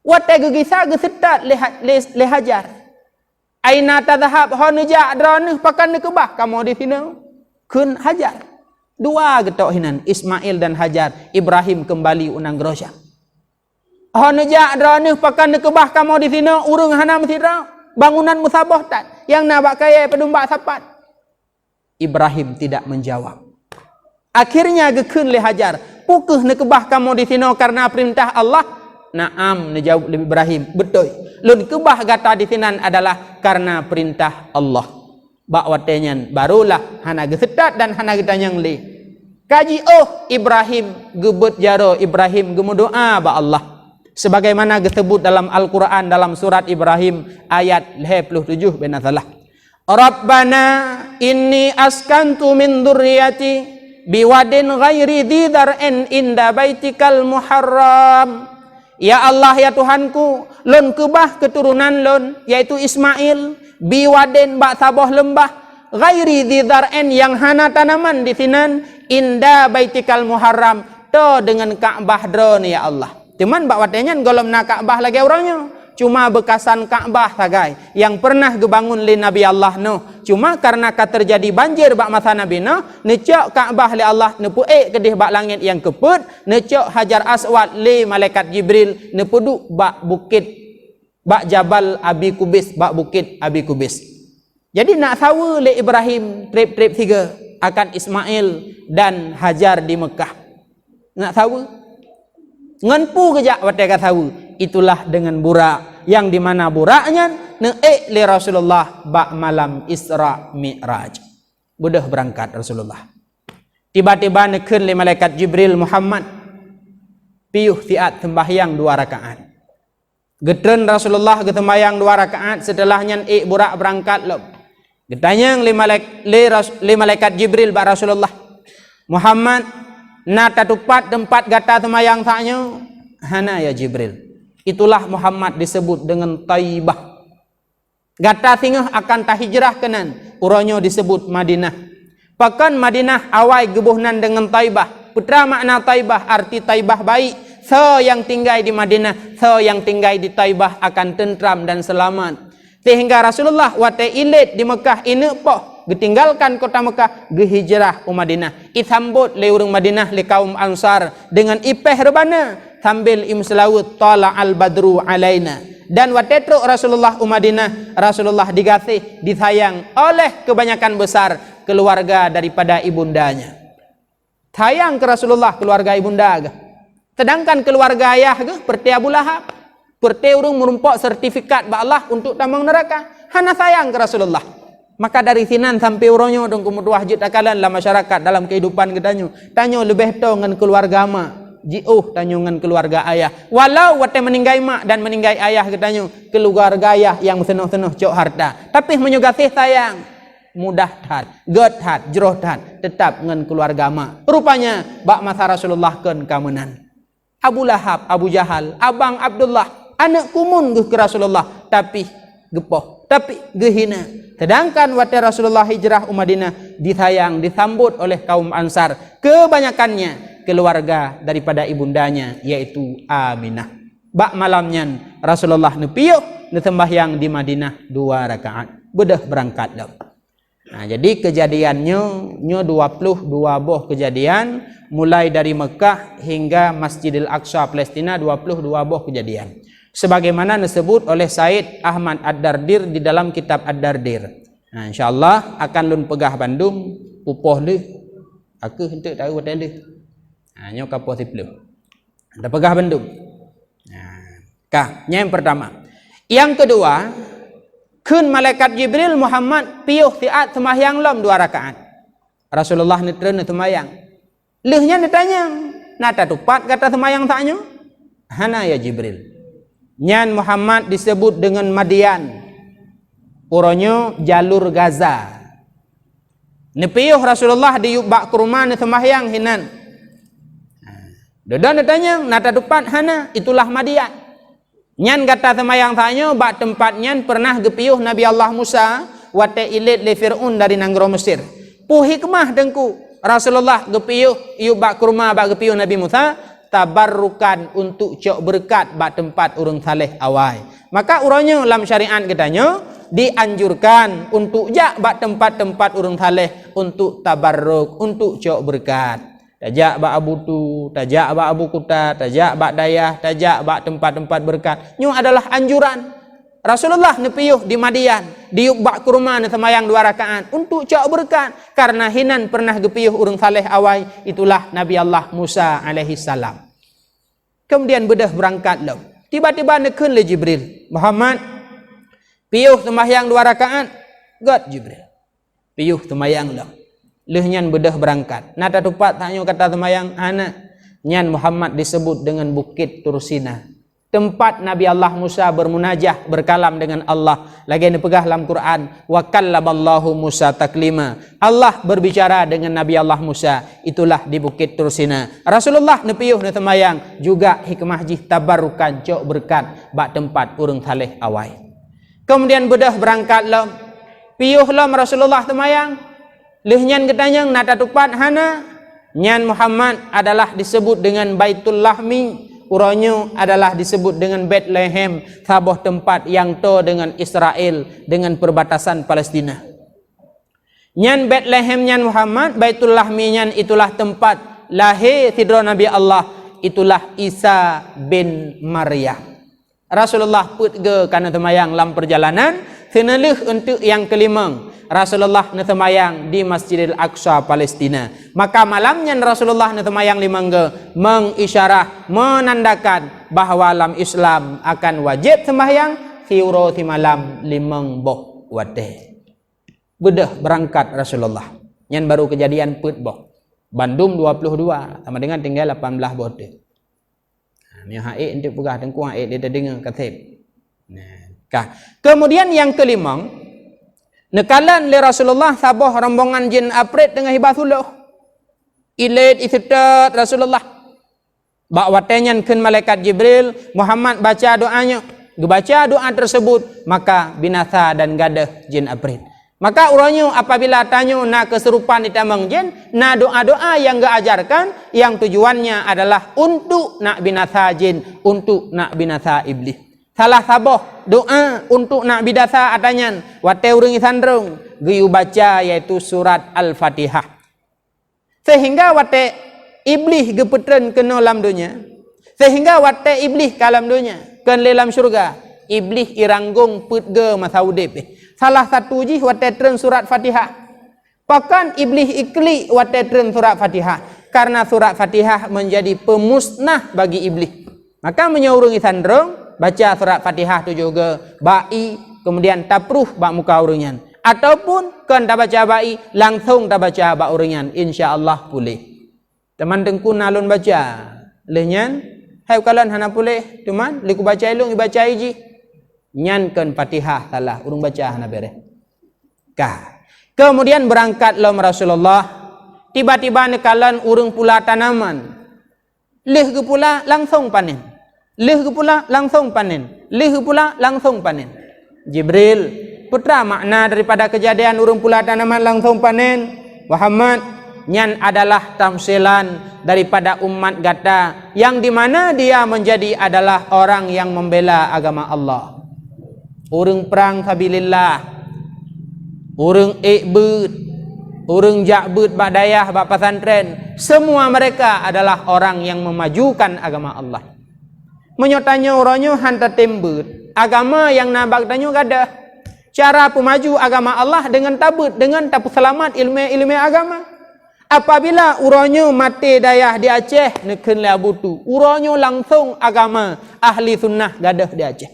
Wate gegisa gesetat le Hajar. Aina tadhab honeja drone pakan nekebah kamu di sini kun Hajar. Dua getok hinan Ismail dan Hajar. Ibrahim kembali unang grosya. Honeja drone pakan nekebah kamu di sini urung hana mesira bangunan musabah tat yang nabak kaya pedumbak sapat. Ibrahim tidak menjawab. Akhirnya gekun le Hajar, pukuh nekebah kamu di sini karena perintah Allah. Naam, nejawab lebih Ibrahim, betul. Lun kebah gata di sinan adalah karena perintah Allah. Bak watenyan barulah hana gesetat dan hana getanyang li. Kaji Ibrahim gebut jaro Ibrahim gemudoa ba Allah. Sebagaimana disebut dalam Al-Quran dalam surat Ibrahim ayat 57 benar salah. Rabbana inni askantu min dzurriyyati biwadin ghairi dzar'in inda baitikal muharram. Ya Allah ya Tuhanku, lon kebah keturunan lon yaitu Ismail biwadin bak sabah lembah ghairi dzar'in yang hana tanaman di sinan inda baitikal muharram to dengan Ka'bah drone ya Allah. Cuman bak watenya golom na Ka'bah lagi orangnya. Cuma bekasan Ka'bah sagai yang pernah gebangun li Nabi Allah Nuh. Cuma karena terjadi banjir bak masa Nabi Nuh, necok Ka'bah li Allah nepuek kedih bak langit yang keput, necok Hajar Aswad li malaikat Jibril nepuduk bak bukit bak Jabal Abi Kubis, bak bukit Abi Kubis. Jadi nak tahu li Ibrahim trip-trip 3 akan Ismail dan Hajar di Mekah. Nak tahu? Ngenpu kejak wateka tahu. Itulah dengan burak yang dimana buraknya ne'ek li Rasulullah bak malam Isra Mi'raj. Budah berangkat Rasulullah. Tiba-tiba nekeun li malaikat Jibril Muhammad piuh tiat sembahyang 2 rakaat. Getren Rasulullah sembahyang 2 rakaat setelahnya burak berangkat lom. Getanyang li malaikat Jibril bak Rasulullah Muhammad na tatupat tempat gata sembahyang saknya hana ya Jibril. Itulah Muhammad disebut dengan Taibah. Gata singah akan tahijrah kenan. Uronyo disebut Madinah. Pakan Madinah awai gebuhnan dengan Taibah. Putra makna Taibah arti Taibah baik. So yang tinggal di Madinah, so yang tinggal di Taibah akan tentram dan selamat. Sehingga Rasulullah wate ilit di Mekah ini poh getinggalkan kota Mekah gehijrah ke Madinah. Isambut le urang Madinah le kaum Ansar dengan ipeh rebana. Sambil imselawut tala al badru alaina. Dan watetro Rasulullah Madinah, Rasulullah digasih, disayang oleh kebanyakan besar keluarga daripada ibundanya. Sayang ke Rasulullah keluarga ibunda. Sedangkan keluarga ayah seperti Abu Lahab, seperti urung merumpok sertifikat ba Allah untuk tamang neraka. Hana sayang ke Rasulullah. Maka dari sinan sampai uronyo dong kemudian wajib akalan lah masyarakat dalam kehidupan kedanyo. Tanyo lebih to ngan keluarga ma. Jiuh tanyungan keluarga ayah. Walau wate meninggai mak dan meninggai ayah ketanyo keluarga ayah yang senuh-senuh cok harta. Tapi menyugasih sayang. Mudah hat, god hat, jeroh hat. Tetap ngan keluarga mak. Rupanya bak masa Rasulullah ken kamenan. Abu Lahab, Abu Jahal, Abang Abdullah. Anak kumun ke Rasulullah. Tapi gepoh. Tapi gehina. Sedangkan wate Rasulullah hijrah Madinah disayang, disambut oleh kaum Ansar. Kebanyakannya keluarga daripada ibundanya yaitu Aminah. Bak malamnya Rasulullah nepiyuh nesembahyang di Madinah 2 rakaat. Bedah berangkat dah. Nah, jadi kejadiannya 22 boh kejadian mulai dari Mekah hingga Masjidil Aqsa Palestina 22 boh kejadian. Sebagaimana disebut oleh Said Ahmad Ad-Dardir di dalam kitab Ad-Dardir. Nah, insyaallah akan lun pegah Bandung upoh leh. Aku henteu tahu wat leh. Nyo kapo siplu. Ada pegah Bandung. Nah, yang pertama. Yang kedua, kun malaikat Jibril Muhammad piuh tiat sembahyang lom 2 rakaat. Rasulullah nitreun sembahyang. Leuhnya ditanya, nata tupat kata sembahyang taknya? Hana ya Jibril. Nyan Muhammad disebut dengan Madian. Uronyo jalur Gaza. Nepiyuh Rasulullah di bak kurma sembahyang hinan. Dodan datanya nata tupat hana itulah Madian. Nyan kata semayang tanya bak tempat nyan pernah gepiyuh Nabi Allah Musa wate ilit le Fir'un dari nanggro Mesir. Pu hikmah dengku Rasulullah gepiyuh iu bak kurma bak gepiyuh Nabi Musa tabarrukan untuk cok berkat bak tempat urang saleh awai. Maka uronyo dalam syariat katanya dianjurkan untuk jak bak tempat-tempat urang saleh untuk tabarruk, untuk cok berkat. Tajak bak abu tu, tajak bak abu kuta, tajak bak dayah, tajak bak tempat-tempat berkat. Nyu adalah anjuran. Rasulullah nepiyuh di Madian, diuk bak kurma semayang 2 rakaat untuk cok berkat. Karena hinan pernah gepiyuh urang saleh awai, itulah Nabi Allah Musa alaihi salam. Kemudian bedah berangkat lo. Tiba-tiba nekeun le Jibril. Muhammad piyuh sembahyang 2 rakaat. God Jibril. Piyuh sembahyang lo. Leuhnyan bedah berangkat. Nata tupat tanyo kata sembahyang anak. Nyan Muhammad disebut dengan Bukit Tursina. tempat Nabi Allah Musa bermunajah, berkalam dengan Allah. Lagi yang dipegah dalam Quran, wa kallamallahu Musa taklima. Allah berbicara dengan Nabi Allah Musa, itulah di Bukit Tursina. Rasulullah nepiyuh netemayang juga hikmah jih tabarukan cok berkat bak tempat urang taleh awai. Kemudian bedah berangkat lom, piyuh lom Rasulullah temayang, lehnyan ketanyang nata tupat hana, nyan Muhammad adalah disebut dengan Baitul Lahmi, uronyo adalah disebut dengan Bethlehem, sabuh tempat yang to dengan Israel, dengan perbatasan Palestina. Nyan Bethlehem nyan Muhammad, Baitul Lahmi nyan itulah tempat lahir tidro Nabi Allah, itulah Isa bin Maryam. Rasulullah put ge kana temayang lam perjalanan, senelih untuk yang kelima. Rasulullah netemayang di Masjidil Aqsa Palestina. Maka malamnya Rasulullah netemayang limangga mengisyarah, menandakan bahawa dalam Islam akan wajib sembahyang siuro ti malam limang boh wate. Bedah berangkat Rasulullah. Yang baru kejadian put boh. Bandung 22 sama dengan tinggal 18 bote. Ni haik untuk pegah tengku haik dia dengar katib. Nah, kemudian yang kelima, nekalan le Rasulullah sabuh rombongan jin apret dengan hibatullah. Ilet isetat Rasulullah. Bak watenyan ken malaikat Jibril, Muhammad baca doanya. Gebaca doa tersebut, maka binasa dan gadah jin apret. Maka uranyo apabila tanyo na keserupan ditamang jin, na doa-doa yang ga ajarkan, yang tujuannya adalah untuk nak binasa jin, untuk nak binasa iblis. Salah saboh doa untuk nak bidasa atanyan wate urang isandrung geyu baca yaitu surat Al-Fatihah. Sehingga wate iblis gepetren kena lam dunia. Sehingga wate iblis kalam dunia ken lelam syurga. Iblis iranggung put ge masa udip. Salah satu jih wate tren surat Fatihah. Pakan iblis ikli wate tren surat Fatihah karena surat Fatihah menjadi pemusnah bagi iblis. Maka menyaurung isandrung baca surat Fatihah tu juga ba'i, kemudian tapruh bak muka uringan, ataupun kan tak baca ba'i langsung tak baca bak uringan, insyaallah boleh. Teman tengku nalun baca lehnya hai kalan hana boleh teman liku baca ilung baca iji nyan kan Fatihah salah urung baca hana bereh kah. Kemudian berangkat lom Rasulullah, tiba-tiba nekalan urung pula tanaman leh ke pula langsung panen. Lih pula langsung panen. Lih pula langsung panen. Jibril, putra makna daripada kejadian urung pula tanaman langsung panen. Muhammad, nyan adalah tamsilan daripada umat gata yang dimana dia menjadi adalah orang yang membela agama Allah. Urung perang sabilillah, urung ikbud, urung jakbud badayah bak pesantren, semua mereka adalah orang yang memajukan agama Allah. Menyotanya orangnya hantar tembut agama yang nabak tanyo gada cara pemaju agama Allah dengan tabut dengan tapu selamat ilmu agama. Apabila orangnya mati dayah di Aceh neken labutu orangnya langsung agama ahli sunnah gadah di Aceh.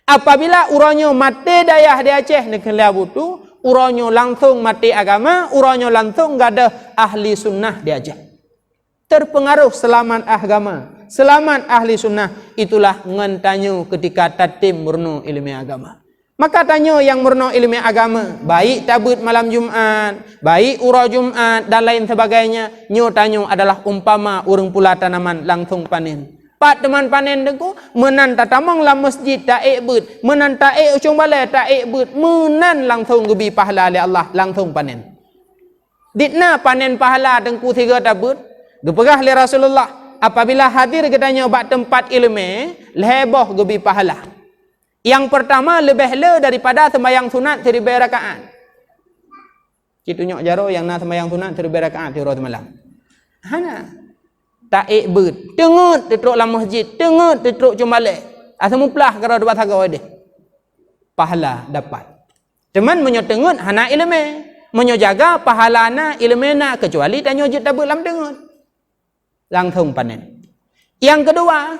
Apabila orangnya mati dayah di Aceh neken labutu orangnya langsung mati agama, orangnya langsung gadah ahli sunnah di Aceh. Terpengaruh selamat agama, selamat ahli sunnah, itulah ngentanyo ketika tatim murno ilmu agama. Maka tanyo yang murno ilmu agama, baik tabut malam Jumat, baik urau Jumat dan lain sebagainya, nyo tanyo adalah umpama urang pula tanaman langsung panen. Pak teman panen dengku menan tatamang la masjid tak ikbud, menan tak ucung balai tak ikbud, menan langsung gebi pahala oleh Allah langsung panen. Ditna panen pahala dengku 3 tabut, gepegah oleh Rasulullah. Apabila hadir katanya bak tempat ilmu, leheboh gebi pahala. Yang pertama lebih le daripada sembahyang sunat 1000 rakaat. Citunyo jaro yang na sembahyang sunat 1000 rakaat di roh malam. Hana tak ikbud, tengut tetruk dalam masjid, tengut tetruk cumbalik. Asam uplah kalau dua tagaw deh. Pahala dapat. Teman menyo tengut hana ilmu, menyo jaga pahala na ilmu na kecuali tanyo jit tabut lam tengut. Langsung panen. Yang kedua,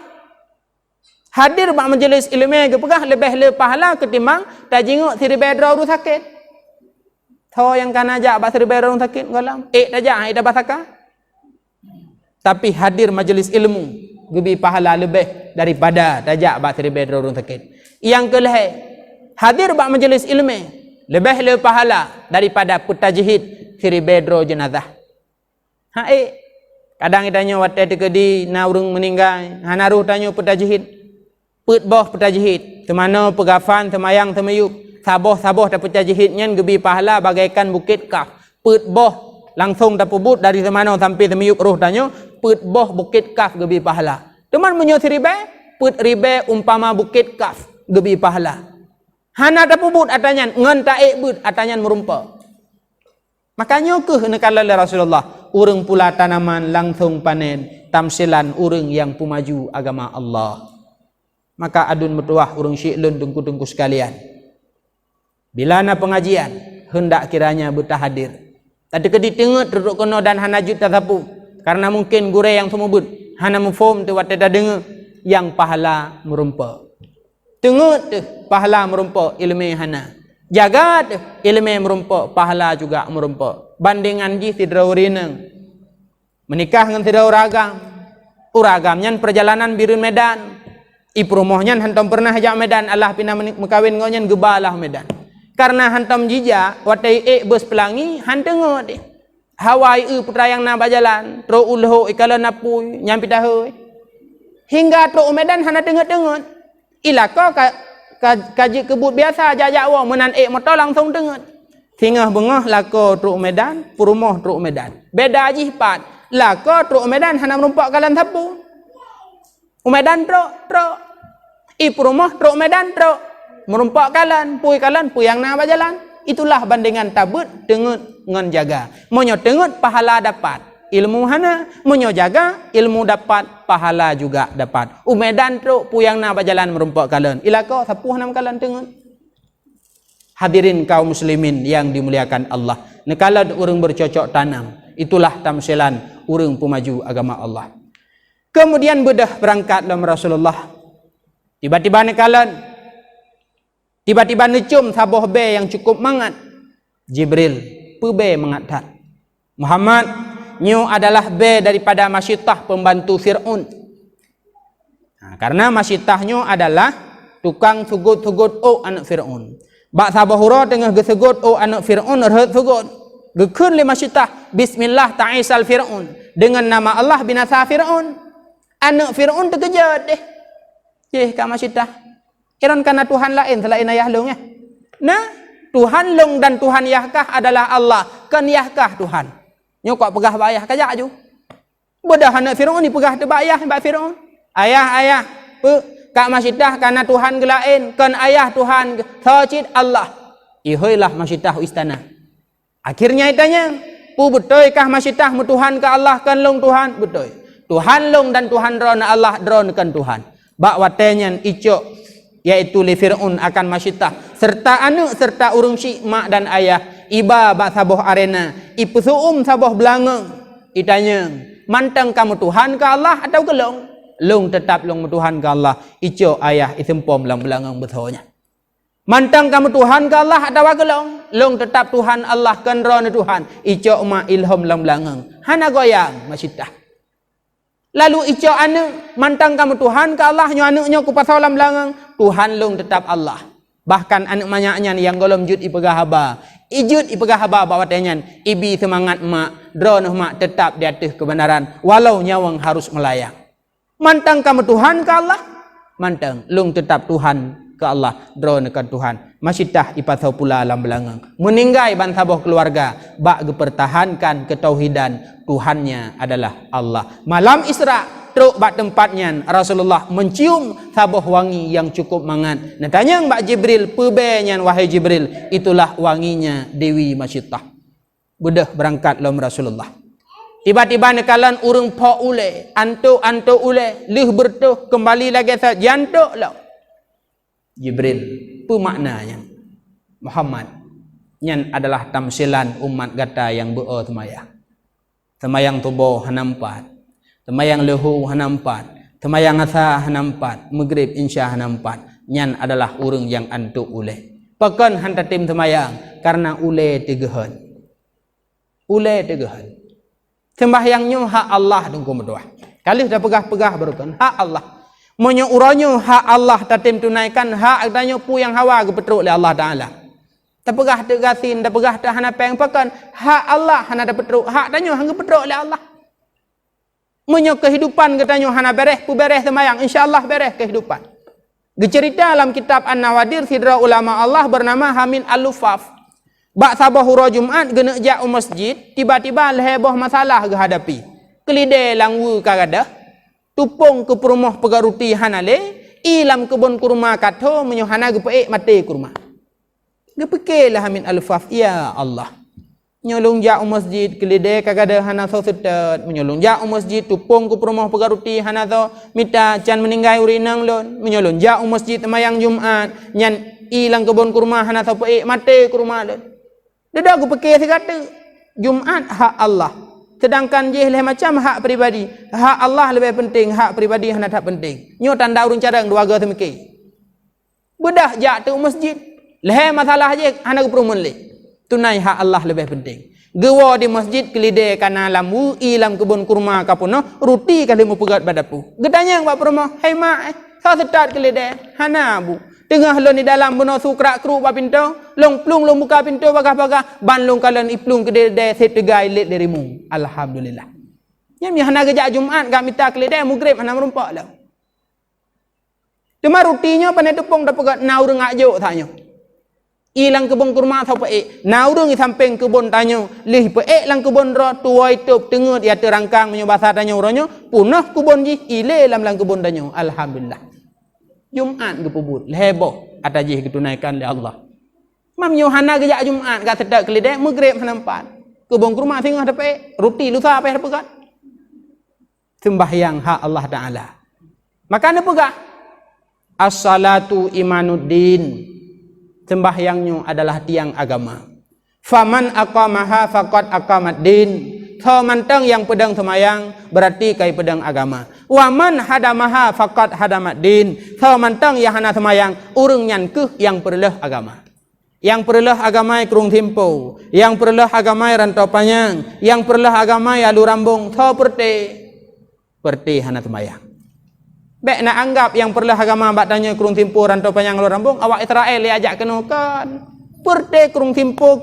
hadir bak majlis ilmu gepegah lebih le pahala ketimbang tajinguk 1000 ru sakit. Tho yang kan ajak bak 1000 ru sakit ngalam. Tajak ida basaka. Tapi hadir majlis ilmu gebi pahala lebih daripada tajak bak seribe orang sakit. Yang kelih hadir bak majlis ilmu lebih pahala daripada petajhid seribe jenazah. Kadang tanya watai tekedi na urang meninggal, hanaruh tanya petajhid. Put boh petajhid, temana pegafan temayang temayuk, saboh tak petajhid nyan gebi pahala bagaikan bukit Kaf. Put boh langsung tak pubut dari temana sampai temayuk roh tanya, put boh bukit Kaf gebi pahala. Teman menyo seribe, put ribe umpama bukit Kaf gebi pahala. Hana tak pubut atanyan, ngan taik but atanyan merumpa. Makanya ke nekala Rasulullah, urang pula tanaman langsung panen, tamsilan urang yang pemaju agama Allah. Maka adun metuah urang syi'lun dengku-dengku sekalian. Bila na pengajian, hendak kiranya betah hadir. Tadi kedi tengok duduk kono dan hana jut tasapu. Karena mungkin gure yang semubut, hana mufum tu wat tak dengar yang pahala merumpa. Tengok tu pahala merumpa ilmu hana. Jaga tu ilmu merumpa pahala juga merumpa. Bandingan ji tidra urinang. Menikah dengan tidra uragam. Uragamnya perjalanan birun Medan. Ipromohnya hantam pernah ajak Medan, Allah pina mekawin ngonyan gebalah Medan. Karena hantam jijak watai bus pelangi hantengo de. Hawai putra yang na bajalan, tro ulho ikala napui nyampi tahu. Hingga tro Medan hana dengot-dengot. Ilaka kaji kebut biasa jajak wa menan motor langsung dengot. Tingah bengah lako tro Medan, purumoh tro Medan. Beda jipat. Lako tro Medan hana merumpak kalan sapu. Medan truk iprumah truk Medan truk merumpak kalan pui yang na berjalan. Itulah bandingan tabut dengan jaga. Monyo tengut pahala dapat ilmu hana, monyo jaga ilmu dapat pahala juga dapat. Medan truk yang na berjalan merumpak kalan ilako sapuh nam kalan tengut. Hadirin kaum muslimin yang dimuliakan Allah, nekala urang bercocok tanam, itulah tamsilan urang pemaju agama Allah. Kemudian bedah berangkat dalam Rasulullah. Tiba-tiba nekalan. Tiba-tiba necum saboh be yang cukup mangat. Jibril, be mangat. Muhammad, nyu adalah be daripada Masyitah pembantu Fir'aun. Karena Masyitahnya adalah tukang sugut-sugut anak Fir'aun. Bak saboh hura tengah gesegut anak Fir'aun rehat sugut. Gekun li Masyitah, Bismillah ta'isal Fir'aun. Dengan nama Allah binasa Fir'aun. Anak Fir'aun terkejut deh. Kak Masyitah. Iran karena Tuhan lain selain ayah long ya. Nah, Tuhan long dan Tuhan Yahkah adalah Allah. Kan Yahkah Tuhan. Nyokok pegah bayah kajak ju. Bodah anak Fir'aun ni pegah tebayah mbak Fir'aun. Ayah. Kak Masyitah karena Tuhan gelain. Kan ayah Tuhan. Sajid Allah. Ihoilah Masyitah istana. Akhirnya itanya. Betul kah Masyitah mu Tuhan ke Allah kan long Tuhan. Betul. Tuhan long dan Tuhan drona Allah dronakan Tuhan. Bak watenyan icok yaitu li Fir'aun akan Masyitah serta anak serta urung syik mak dan ayah iba bak saboh arena ipusuum saboh belangeng itanya mantang kamu Tuhan ke Allah atau ke long? Long tetap long Tuhan ke Allah. Icok ayah isempom lang belangeng betulnya. Mantang kamu Tuhan ke Allah atau ke long? Long tetap Tuhan Allah kan drona Tuhan. Icok mak ilham lang belangeng. Hana goyang Masyitah. Lalu icok anak mantang kamu Tuhan ke Allah nyo anaknya ku pasalam belangang Tuhan long tetap Allah. Bahkan anak manyaknya yang golom jud ipegah haba. Ijud ipegah haba bawa tenyan ibi semangat mak drone mak tetap di atas kebenaran walau nyawang harus melayang. Mantang kamu Tuhan ke Allah, mantang long tetap Tuhan ke Allah drone ke Tuhan. Masyitah ipasau pula alam belangang. Meninggai ban saboh keluarga bak gepertahankan ketauhidan Tuhannya adalah Allah. Malam Isra truk bak tempatnya Rasulullah mencium saboh wangi yang cukup mangat. Natanya Mbak Jibril, pebenyan wahai Jibril, itulah wanginya Dewi Masyitah. Bedah berangkat lom Rasulullah. Tiba-tiba nekalan urung po ule, antuk ule, lih bertuh kembali lagi saja jantuk lah. Jibril, apa maknanya? Muhammad, nyan adalah tamsilan umat gata yang berdoa semayang. Semayang tubuh hanampat, semayang lehu hanampat, semayang asa hanampat, maghrib insya hanampat. Nyan adalah urang yang antuk ule. Pakan hantar tim semayang karena ule tegahan. Ule tegahan. Sembahyangnya hak Allah dengku berdoa. Kalau dah pegah-pegah baru kan hak Allah. Monyo uronyo hak Allah tatim tunaikan hak adanya pu yang hawa ke petruk oleh Allah Taala. Tak pegah tak gasin, tak pegah tak hana peng pakan hak Allah hana ada petruk, hak danyo hang petruk oleh Allah. Monyo kehidupan katanya hana beres pu beres semayang, insyaallah beres kehidupan. Dicerita dalam kitab An-Nawadir sidra ulama Allah bernama Hamid Al-Lufaf. Bak sabah hura Jumaat gena jak masjid, tiba-tiba leheboh masalah ke hadapi. Kelide langwu kagadah, tupung ke perumah pegaruti hanale, ilam kebun kurma katho menyohana ge peek mati kurma. Ge pikirlah Hamid Al-Lufaf, ya Allah. Nyolong jak masjid kelide kagadah hana so setet, menyolong jak masjid tupung ke perumah pegaruti hana so mita can meninggai urinang lon, menyolong jak masjid semayang Jumaat, nyan ilang kebun kurma hana so peek mati kurma lon. Dedak aku fikir sekata Jumaat hak Allah. Sedangkan je leh macam hak peribadi. Hak Allah lebih penting, hak peribadi hana tak penting. Nyo tanda urun carang dua ga semiki. Bedah jak tu masjid. Leh masalah je hana keperumun le. Tunai hak Allah lebih penting. Gewa di masjid kelide kana lamu ilam kebun kurma kapuno ruti kali mu pegat badapu. Gedanya buat perumah, "Hai mak, sa setat kelide." Hana bu. Tengah lon di dalam beno sukrak kru ba pintu, long plung long buka pintu bagah-bagah, ban long kalen iplung ke de set tegai let derimu. Alhamdulillah. Nyam ya hana gejak Jumaat gak minta kelide mugrib hana merumpak lah. Cuma rutinya pane tepung da pegat nau rengak jo tanyo. Ilang kebun kurma thau peek, nau reng samping kebun tanyo, lih peek lang kebun ro tuai top tengut ya terangkang menyo bahasa tanyo uronyo, punah kebun ji ile lam lang kebun tanyo. Alhamdulillah. Jumaat ke pubut, leheboh atajih ketunaikan oleh Allah. Mam Yohana gejak Jumaat gak sedak kelidek maghrib hanampan. Kebun kurma tengah dapat ruti lusa apa yang pegat. Sembahyang hak Allah Taala. Maka anda pegah as-salatu imanuddin. Sembahyangnya adalah tiang agama. Faman aqamaha faqad aqamaddin. Tho mantang yang pedang semayang berarti kai pedang agama. Waman hadamaha faqad hadamaddin. Tho mantang yang hana semayang urang nyan keuh yang perleh agama. Yang perleh agama kerung timpo, yang perleh agama rantau panjang, yang perleh agama alu rambung, tho perti hana semayang. Bek nak anggap yang perleh agama bak tanya kerung timpo rantau panjang alu rambung, awak Israel dia ajak kenukan. Perti kerung timpo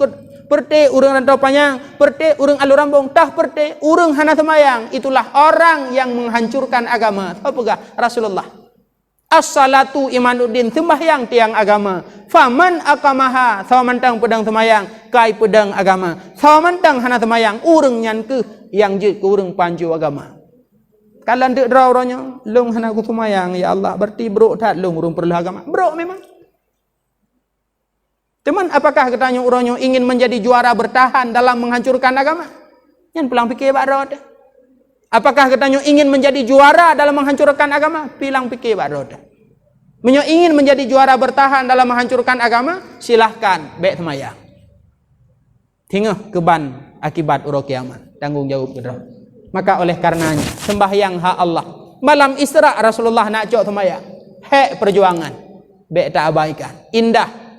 perti urang rantau panjang, perti urang alu rambung, tah perti urang hana semayang. Itulah orang yang menghancurkan agama. Apa gah Rasulullah? As-salatu imanuddin, sembahyang tiang agama. Faman aqamaha, sawamantang pedang semayang, kai pedang agama. Sawamantang hana semayang, urang nyan keuh yang je ke urang panju agama. Kalau ndak draw-rawnya, long hana ku semayang, ya Allah, berarti brok tat long urang perlu agama. Brok memang. Teman, apakah katanya orangnya ingin menjadi juara bertahan dalam menghancurkan agama? Yang pulang fikir bak rod. Apakah katanya ingin menjadi juara dalam menghancurkan agama? Pilang fikir bak rod. Menyo ingin menjadi juara bertahan dalam menghancurkan agama, silahkan bek semayang. Tingah keban akibat uro kiamat. Tanggung jawab kedua. Maka oleh karenanya sembahyang hak Allah. Malam Isra Rasulullah nak cok semayang. Hek perjuangan. Bek tak abaikan.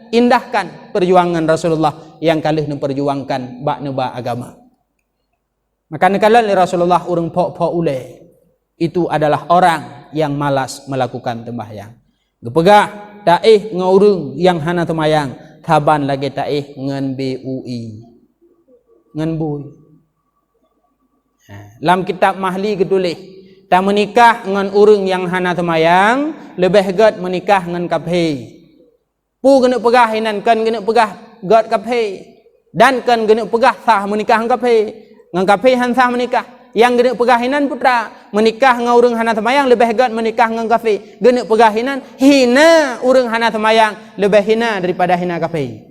Indahkan perjuangan Rasulullah yang kalih memperjuangkan bak neba agama. Maka nekalan Rasulullah urang pok-pok ule itu adalah orang yang malas melakukan sembahyang. Gepegah taih ngaurung yang hana semayang, taban lagi taih ngan BUI. Ngan bui. Dalam kitab Mahli ketulis, tak menikah ngan urang yang hana semayang, lebih gad menikah ngan kafir. Pu kena pegah hinan kan kena pegah gad kafir. Dan kan kena pegah sah menikah ngan kafir. Ngan kafir han sah menikah. Yang kena pegah hinan putra menikah ngan urang hana semayang lebih gad menikah ngan kafir. Kena pegah hinan hina urang hana semayang lebih hina daripada hina kafir.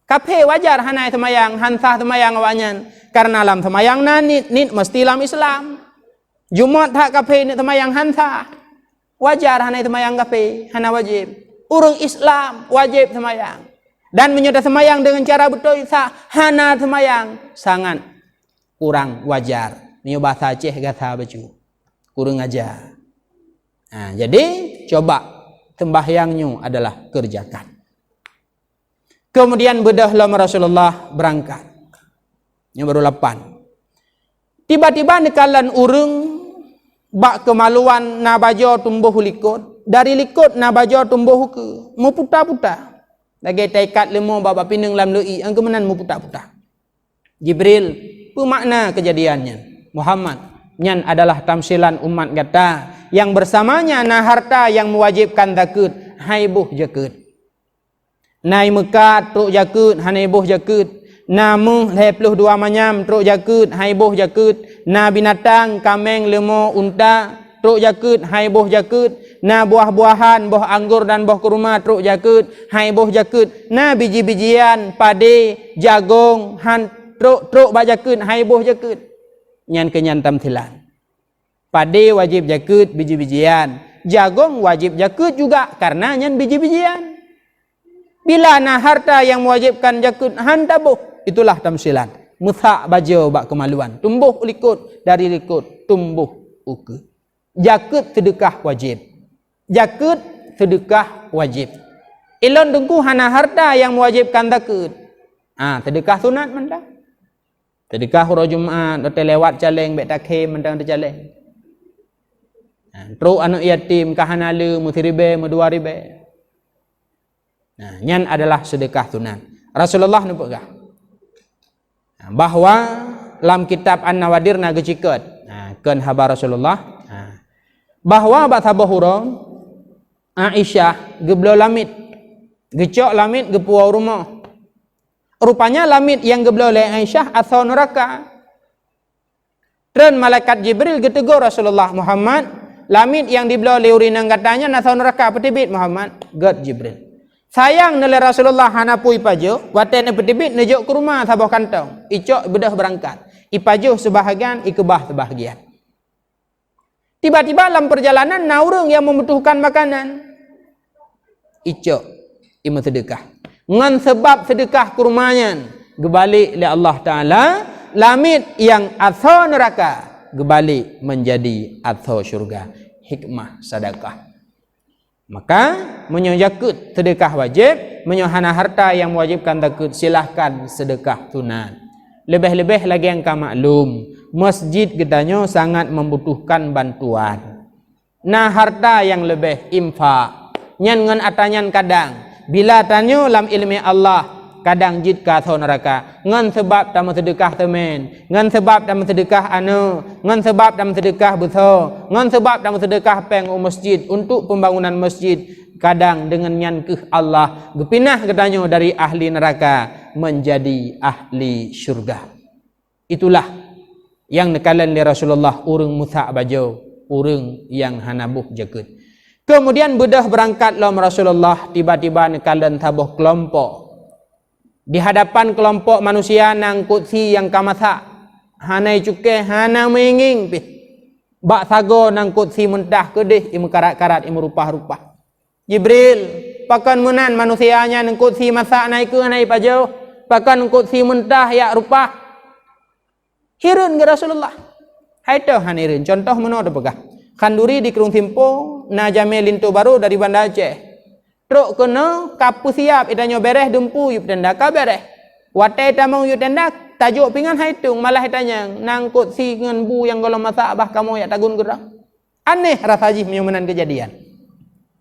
Kafir wajar hana semayang, han sah semayang awanyan. Karena lam semayang nit mesti lam Islam. Jumat tak kafir ni semayang han sah. Wajar hana semayang kafir, hana wajib. Urang Islam wajib semayang. Dan menyudah semayang dengan cara betul sah, hana semayang sangat kurang wajar. Ini bahasa Aceh kata baju. Kurang ajar. Nah, jadi coba sembahyangnya adalah kerjakan. Kemudian bedah lama Rasulullah berangkat. Yang baru 8. Tiba-tiba nekalan urang bak kemaluan na bajo tumbuh likut, dari likut na bajo tumbuh ke mu puta-puta lagi taikat lemo baba pineng lam lui ang kemenan mu puta-puta. Jibril pemakna kejadiannya Muhammad nyan adalah tamsilan umat gata yang bersamanya na harta yang mewajibkan zakat haibuh zakat. Nai mekat truk zakat hanaibuh zakat. Na mu 22 manyam truk zakat haibuh zakat. Na binatang kameng lemau unta truk zakat haibuh zakat. Na buah-buahan buah anggur dan buah kurma truk zakat haibuh zakat. Na biji-bijian padi jagung han truk ba zakat haibuh zakat. Nyan kenyan tamthilan. Padi wajib zakat biji-bijian, jagung wajib zakat juga karena nyan biji-bijian. Bila na harta yang mewajibkan zakat hantabuh, itulah tamsilan. Mutha bajo bak kemaluan. Tumbuh likut, dari likut tumbuh uke. Zakat sedekah wajib. Zakat sedekah wajib. Ilon dengku hana harta yang mewajibkan zakat. Sedekah sunat mendang. Sedekah hura Jumaat, hotel lewat caleng bek takhe mendang tu caleng. Truk anak yatim kahanale muthiribe muduaribe. Nyan adalah sedekah sunat. Rasulullah nampak kah? Bahawa dalam kitab An-Nawadir na geciket. Kan habar Rasulullah. Bahawa bat habahura Aisyah geblo lamit. Gecok lamit gepuau rumah. Rupanya lamit yang geblo oleh Aisyah atau neraka. Dan malaikat Jibril getegur Rasulullah Muhammad, lamit yang dibelo oleh urinang katanya atau neraka petibit Muhammad. Gad Jibril. Sayang nele Rasulullah hanapui pajo, waten petibit nejok ke rumah sabah kantong. Icok bedah berangkat. Ipajo sebahagian, ikebah sebahagian. Tiba-tiba dalam perjalanan naurung yang membutuhkan makanan. Icok ima sedekah. Ngan sebab sedekah kurmanya gebalik oleh Allah Ta'ala, lamit yang atau neraka gebalik menjadi atau syurga. Hikmah sedekah. Maka menyojakut sedekah wajib, menyohana harta yang mewajibkan zakat silahkan sedekah sunat. Lebih-lebih lagi yang kau maklum, masjid katanya sangat membutuhkan bantuan. Nah harta yang lebih infak, nyan ngan atanyan kadang bila tanyo lam ilmi Allah kadang jid ka thau neraka ngan sebab tam sedekah temen, ngan sebab tam sedekah anu, ngan sebab tam sedekah beso, ngan sebab tam sedekah peng masjid untuk pembangunan masjid, kadang dengan nyankeh Allah gepinah katanya dari ahli neraka menjadi ahli syurga. Itulah yang nekalan li Rasulullah urang mutha bajo, urang yang hanabuh zakat. Kemudian bedah berangkat lam Rasulullah, tiba-tiba nekalan tabuh kelompok. Di hadapan kelompok manusia nang kutsi yang kamasa hanai cuke hana menging pi bak sago nang kutsi mentah kedih imu karat-karat imu rupah-rupah. Jibril pakan menan manusianya nang kutsi masak naik ke naik pajau pakan kutsi mentah ya rupah hirun ke Rasulullah. Hai to hanirin contoh meno ada pegah kanduri di Kerung Timpo na jame lintu baru dari Banda Aceh. Truk kena kapu siap itanyo bereh dumpu yup tenda ka bereh. Watai tamang yup tenda tajuk pingan haitung malah itanya nangkut si ngan bu yang golong masak bah kamu ya tagun gerang. Aneh rasa jih menan kejadian.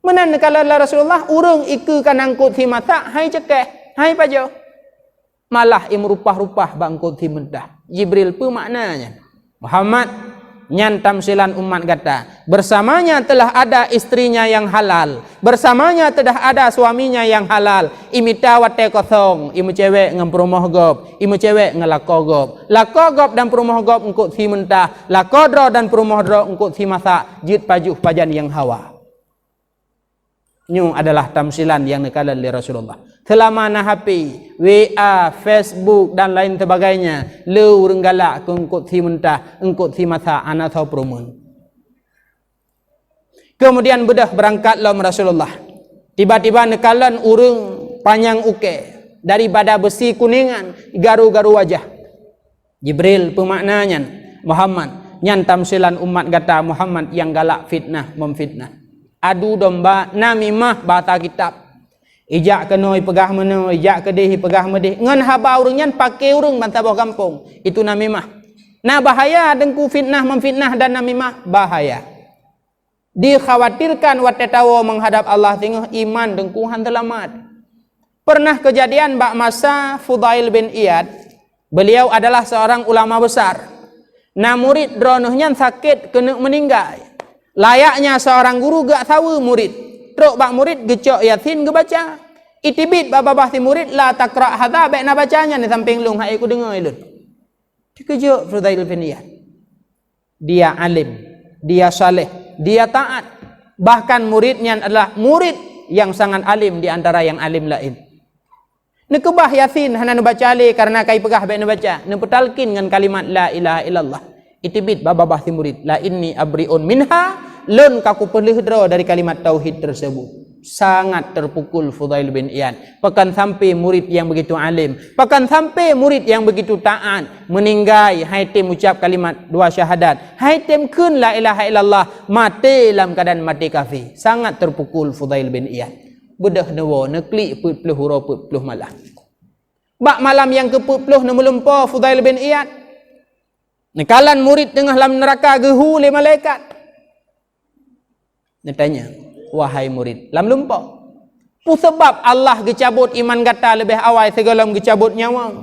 Menan kalau Rasulullah urang iku kan nangkut si masak hai cekeh, hai pajo. Malah im rupah-rupah bangkut si mendah. Jibril pu maknanya. Muhammad nyan tamsilan umat kata bersamanya telah ada istrinya yang halal, bersamanya telah ada suaminya yang halal. Imita wate kosong imu cewek ngam perumoh gop, imu cewek ngelako gop, lako gop dan perumoh gop engkut si mentah, lako dro dan perumoh dro engkut si masak jid pajuh pajan yang hawa. Nyu adalah tamsilan yang nekalan li Rasulullah. Selama na HP, WA, Facebook dan lain sebagainya, lu renggalak ke engkut si mentah, engkut si masa anak atau perumun. Kemudian bedah berangkat lam Rasulullah. Tiba-tiba nekalan urung panjang uke dari badan besi kuningan, garu-garu wajah. Jibril pemaknanya Muhammad, nyan tamsilan umat kata Muhammad yang galak fitnah memfitnah. Adu domba namimah bahasa kitab. Ijak kenoi pegah menoi, ijak kedih pegah medih. Ngan haba urang nyan pakai urang bantah bawah kampung. Itu namimah. Nah bahaya dengku fitnah memfitnah dan namimah bahaya. Dikhawatirkan watetawo menghadap Allah tengah iman dengku han telamat. Pernah kejadian bak masa Fudail bin Iyad, beliau adalah seorang ulama besar. Nah murid dronohnya sakit kena meninggal. Layaknya seorang guru gak tahu murid. Truk bak murid gecok Yasin ge baca. Itibit bak babah ti murid la takra hadza baik na bacanya ni samping lung hai ku dengar ilun. Dikejut Fudail bin Iyad. Dia alim, dia saleh, dia taat. Bahkan muridnya adalah murid yang sangat alim di antara yang alim lain. Nekebah Yasin hana nu baca ali karena kai pegah baik nu baca. Nu petalkin dengan kalimat la ilaha illallah. Itibit babah si murid la inni abriun minha lun kaku pelihara dari kalimat tauhid tersebut. Sangat terpukul Fudail bin Iyad. Bahkan sampai murid yang begitu alim, bahkan sampai murid yang begitu taat meninggai haitim ucap kalimat dua syahadat, haitim kun la ilaha illallah, mati dalam keadaan mati kafir. Sangat terpukul Fudail bin Iyad. Bedah nawa neklik putpluh huruf putpluh malam. Bak malam yang ke-putpluh nu melumpah Fudail bin Iyad. Nekalan murid tengah dalam neraka gehu le malaikat. Dia tanya, wahai murid, lam lumpah. Pu sebab Allah gecabut iman gata lebih awal segala gecabut nyawa.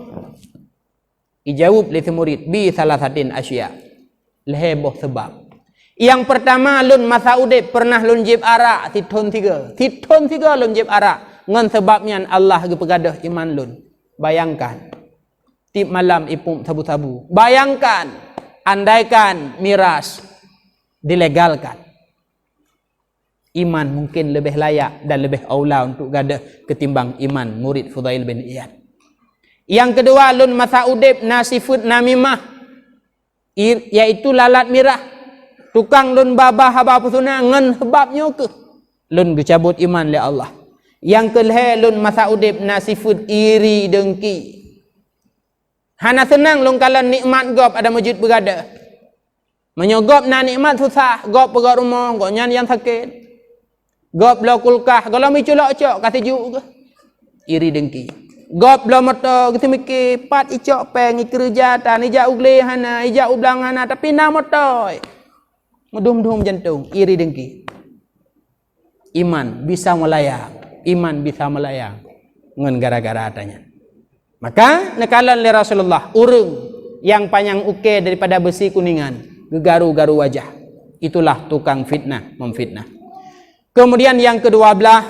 Ijawab oleh murid, bi salah satin asya. Leheboh sebab. Yang pertama lun masa udip pernah lun jib arak tithon tiga lun jib arak. Ngan sebabnya Allah gepegadah iman lun. Bayangkan. Tip malam ipung sabu-sabu. Bayangkan. Andaikan miras dilegalkan. Iman mungkin lebih layak dan lebih aula untuk gadah ketimbang iman murid Fudail bin Iyad. Yang kedua lun masa udip nasifut namimah, iaitu lalat mirah. Tukang lun babah haba pusuna ngan sebabnya ke lun gecabut iman le Allah. Yang kelih lun masa udip nasifut iri dengki. Hana senang lun kalan nikmat gop ada masjid berada. Menyogop na nikmat susah, gop pegat rumah, gop nyan yang sakit. Gop lo kulkah, kalau mi culak cok kata juk ke. Iri dengki. Gop lo motor kita mikir pat icok peng kerja tan ijak ugle hana, ijak ublang hana tapi na motor. Medum-dum jantung, iri dengki. Iman bisa melayang, iman bisa melayang ngan gara-gara adanya. Maka nekalan li Rasulullah urung yang panjang uke daripada besi kuningan, gegaru-garu wajah. Itulah tukang fitnah, memfitnah. Kemudian yang kedua belah,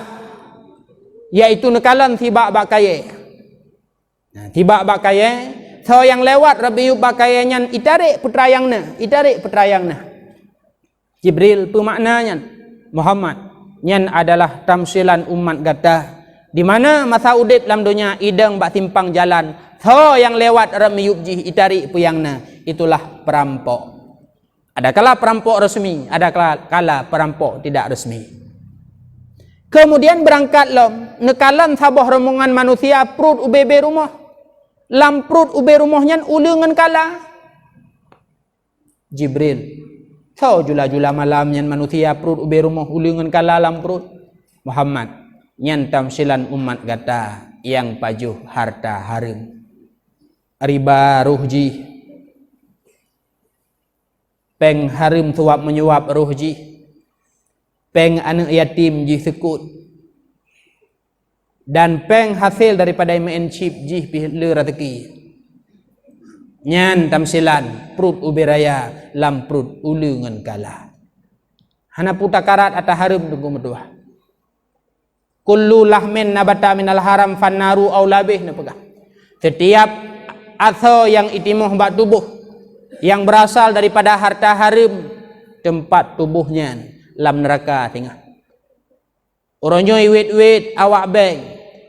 yaitu nekalan tibak bakaye. Nah, tibak bakaye, so yang lewat rabiub bakayenya itarik putrayangna, Jibril pemaknanya Muhammad, nyan adalah tamsilan umat gata, di mana masa udit dalam dunia ideng bak timpang jalan, so yang lewat rabiub jih itarik puyangna, itulah perampok. Ada kala perampok resmi, ada kala perampok tidak resmi. Kemudian berangkat lom, nekalan sabah rombongan manusia perut ubebe rumah. Lam perut ube rumahnya ulungan kala. Jibril. So jula-jula malamnya manusia perut ube rumah ulungan kala lam perut. Muhammad. Nyan tamsilan umat gata yang pajuh harta harim. Riba ruhji. Peng harim suap menyuap ruhji. Peng anak yatim ji sekut. Dan peng hasil daripada menship ji pihle rezeki. Nyan tamsilan perut ubiraya lam perut ulungan kala. Hana puta karat ata harum tunggu medua. Kullu lahmin nabata minal haram fannaru aulabih nepegah. Setiap atau yang itimuh bak tubuh yang berasal daripada harta haram tempat tubuhnya lam neraka tengah. Orangnya iwit-wit awak bank,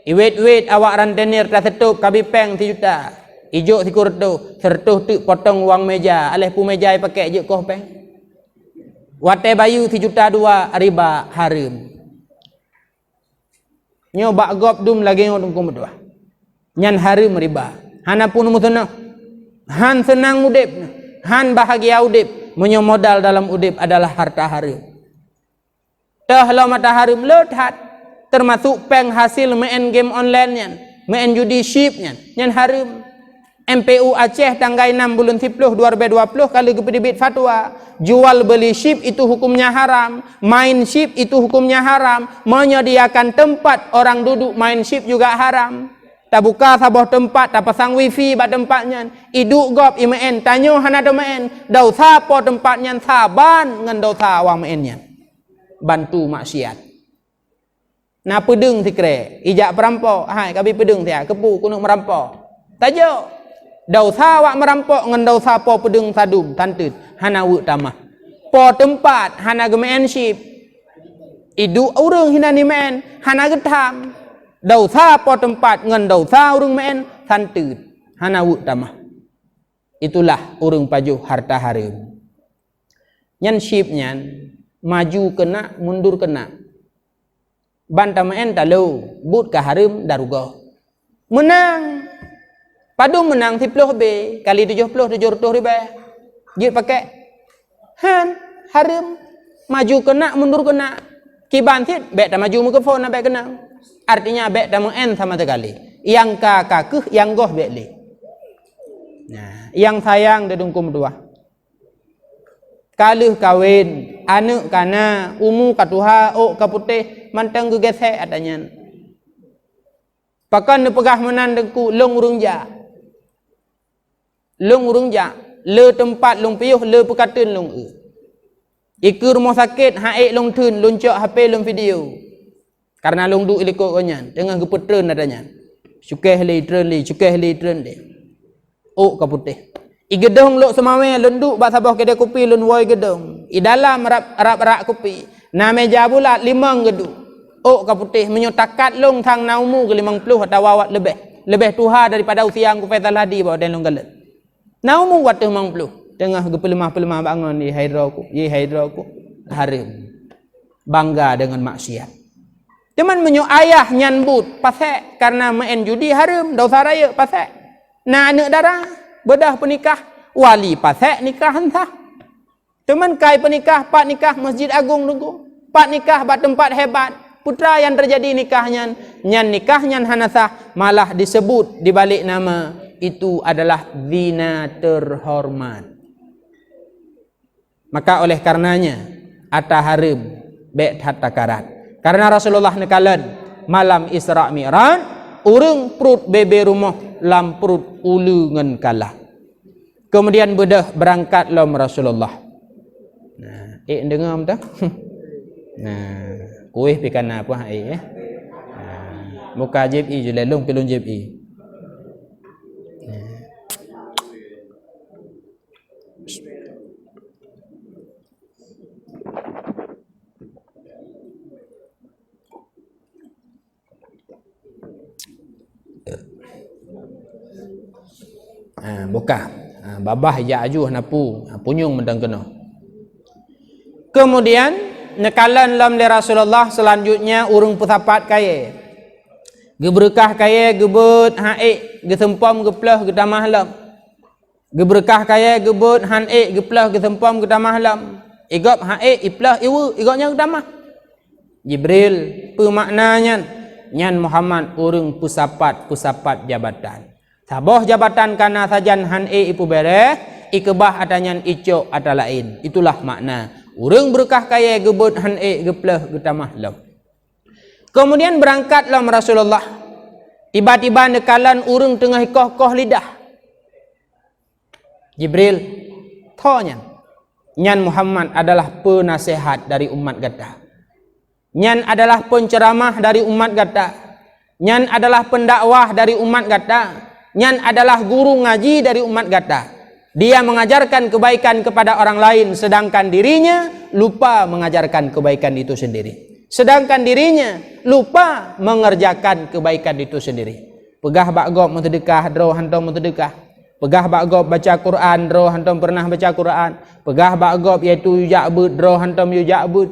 iwit-wit awak rentenir tak setup kabi peng 3 juta. Ijuk sikur tu, sertuh tu potong wang meja, alih pu meja pakai je koh peng. Wate bayu 3 juta 2 riba haram. Nyo bak gop dum lagi ngodum kum dua. Nyan haram riba. Hana pun mutuna. Han senang udip, han bahagia udip, menyo modal dalam udip adalah harta haram. Tahlau mata harum lodhat termasuk peng hasil main game online-nya, main judi ship-nya, nyan harum. MPU Aceh tanggal 6 bulan 10 2020 kali keperbit fatwa jual beli ship itu hukumnya haram, main ship itu hukumnya haram, menyediakan tempat orang duduk main ship juga haram. Tak buka sebuah tempat, tak pasang wifi pada tempatnya, iduk gop imen tanyo hana domain dau sapo tempatnya saban ngan dau sawang mainnya bantu maksiat. Na pedeng si kre ijak perampok hai kabi pedeng tia kepu kuno merampok tajo dau sawak merampok ngan dau sapo pedeng sadum tantut hana wu tamah po tempat hana gemen ship iduk urang hina ni men hana getam dau sapo tempat ngan dau sa urang men tantut hana wu tamah. Itulah urang pajuh harta haram. Nyan ship nyan maju kena mundur kena banta maen talu but ka haram darugo menang padu menang 10 be kali 70 ribu jit pakai han haram maju kena mundur kena kiban tit bek ta maju mikrofon bek kena artinya bek ta maen sama sekali yang kakak yang goh bek li. Nah yang sayang dedungkum dua kaluh kawin anak kana umu katuha o kaputih mantang gegesek adanya pakan de pegah menan dengku long urung ja le tempat long piyuh le pekaten long iku rumah sakit haik long tun loncok HP long video karena long du iliko konyan dengan gepetren adanya cukeh li tren de o kaputih I gedong lok semawe lenduk ba sabah kedai kopi lun woi gedong. I dalam rap kopi. Na meja bulat 5 gedung. Oh ka putih menyotakat long thang naumu ke 50 atau wawat lebih. Lebih tuha daripada usia aku Faisal Hadi bawa dan long galet. Naumu wat 50. Tengah gepelemah-pelemah bangun di hidro ku. Harim. Bangga dengan maksiat. Teman menyo ayah nyambut pasek karena main judi harim dosa raya pasek. Na anak darah bedah penikah wali pasek nikah hentah. Teman kai penikah pak nikah Masjid Agung nunggu. Pak nikah bat tempat hebat. Putra yang terjadi nikahnya nikahnya hanasah malah disebut di balik nama itu adalah zina terhormat. Maka oleh karenanya ata harim bek hatta karat. Karena Rasulullah nekalan malam Isra Mi'raj urang perut bebe rumah lam perut ulu ngan kalah. Kemudian bedah berangkat lam Rasulullah. Nah, dengar tak? Nah, kuih pikan apa ya? Nah, muka JPI julelung pilun JPI. Buka babah ya ajuh napu punyung mendang kena. Kemudian nekalan lam li Rasulullah selanjutnya urung pusapat kaya geberkah kaya gebut haik gesempom geplah gedamah lam geberkah kaya gebut haik geplah gesempom gedamah lam igop haik iplah iwu igopnya gedamah Jibril pemaknanya nyan Muhammad urung pusapat jabatan saboh jabatan kana sajan han ipu bere ikebah adanyan ico ada lain. Itulah makna urang berkah kaya gebut han geplah getamah lam. Kemudian berangkatlah Rasulullah. Tiba-tiba nekalan urang tengah koh lidah. Jibril tanya nyan Muhammad adalah penasihat dari umat gata. Nyan adalah penceramah dari umat gata. Nyan adalah pendakwah dari umat gata. Nyan adalah guru ngaji dari umat gata. Dia mengajarkan kebaikan kepada orang lain sedangkan dirinya lupa mengajarkan kebaikan itu sendiri. Sedangkan dirinya lupa mengerjakan kebaikan itu sendiri. Pegah bak gob mentedekah dro hantom mentedekah. Pegah bak gob baca Quran dro hantom pernah baca Quran. Pegah bak gob iaitu ya'bud dro hantom ya'bud.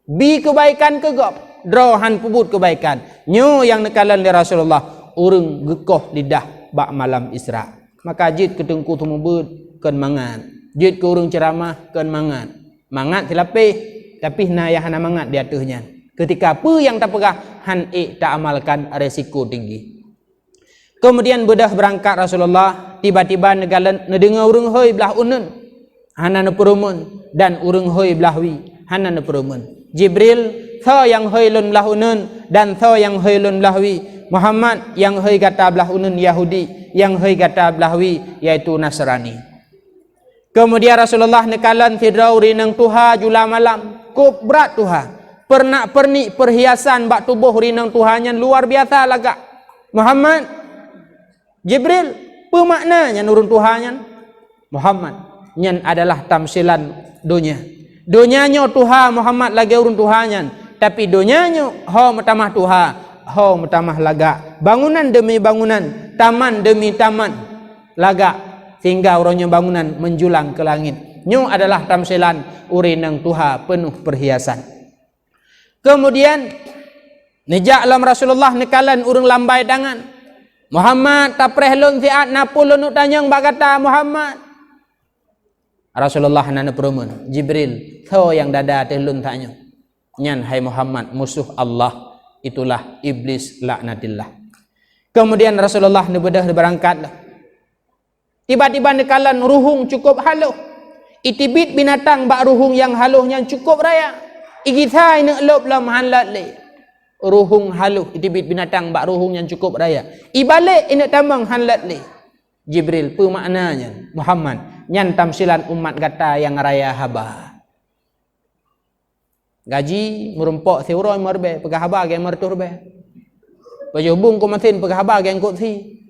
Bi kebaikan ke gob dro han pubut kebaikan. Nyo yang nekalan di Rasulullah urung gekoh lidah bak malam Isra. Maka jid ketengku tu mubut kan mangat. Jid ke urang ceramah kan mangat. Mangat silapih tapi nayah hana mangat di atasnya. Ketika apa yang tak pegah han tak amalkan resiko tinggi. Kemudian bedah berangkat Rasulullah tiba-tiba negalan nedengar urang hoi belah unun hana neperumun dan urang hoi belah wi hana neperumun. Jibril tho yang hoi lun belah unun dan tho yang hoi lun belah wi. Muhammad yang hoi kata belah unun Yahudi, yang hoi kata belah wi yaitu Nasrani. Kemudian Rasulullah nekalan tidrau rinang tuha jula malam kup berat tuha. Pernak pernik perhiasan bak tubuh rinang tuha yang luar biasa lagak. Muhammad Jibril pemaknanya nurun Tuhannya Muhammad nyan adalah tamsilan dunia. Dunianya Tuhan Muhammad lagi urun Tuhannya, tapi dunianya ho metamah Tuhan, ho metamah laga. Bangunan demi bangunan, taman demi taman laga sehingga orangnya bangunan menjulang ke langit. Nyo adalah tamsilan urinang Tuhan penuh perhiasan. Kemudian nejak lam Rasulullah nekalan urang lambai dangan. Muhammad tapreh lun siat napul lun tanyang bagata Muhammad. Rasulullah nana perumun. Jibril, tho yang dada teh lun tanya. Nyan hai Muhammad musuh Allah, itulah iblis laknatillah. Kemudian Rasulullah nebedah berangkatlah. Tiba-tiba nekalan ruhung cukup haluh. Itibit binatang bak ruhung yang haluhnya cukup raya. Igithai nak lop lam hanlat le. Ruhung haluh itibit binatang bak ruhung yang cukup raya. Ibalik ini tambang hanlat le. Jibril apa maknanya? Muhammad nyan tamsilan umat kata yang raya haba. Gaji merumpok siuroi merbe pegah haba gen mertur be. Pejubung kumatin pegah haba gen kutsi.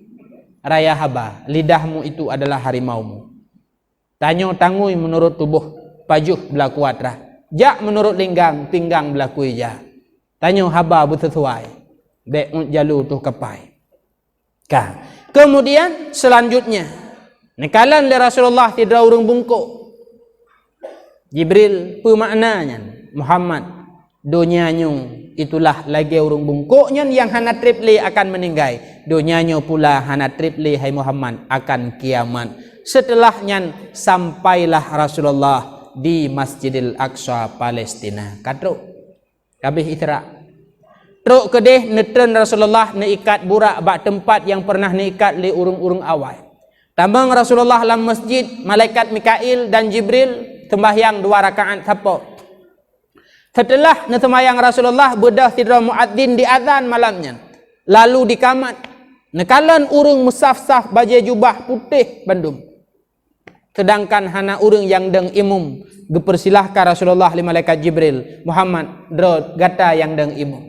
Raya haba, lidahmu itu adalah harimaumu. Tanyo tangui menurut tubuh, pajuh belah kuatrah. Jak menurut linggang, pinggang belah kuija. Tanyo haba bersesuai. Bek jalu tuh kepai. Kemudian selanjutnya nekalan le Rasulullah tidak urung bungkuk. Jibril pemaknanya Muhammad dunianya itulah lagi urung bungkuknya yang hana tripli akan meninggai. Dunianya pula hana tripli hai Muhammad akan kiamat. Setelahnya sampailah Rasulullah di Masjidil Aqsa Palestina. Katruk kabeh Isra. Truk kedeh netren Rasulullah neikat burak bak tempat yang pernah neikat li urung-urung awal. Tambang Rasulullah dalam masjid, malaikat Mikail dan Jibril sembahyang 2 rakaat sapo. Setelah sembahyang Rasulullah bedah sidra muadzin di azan malamnya. Lalu dikamat. Nekalan urung musaf-saf baju jubah putih bandum. Sedangkan hana urung yang deng imum gepersilahkan Rasulullah li malaikat Jibril, Muhammad dro gata yang deng imum.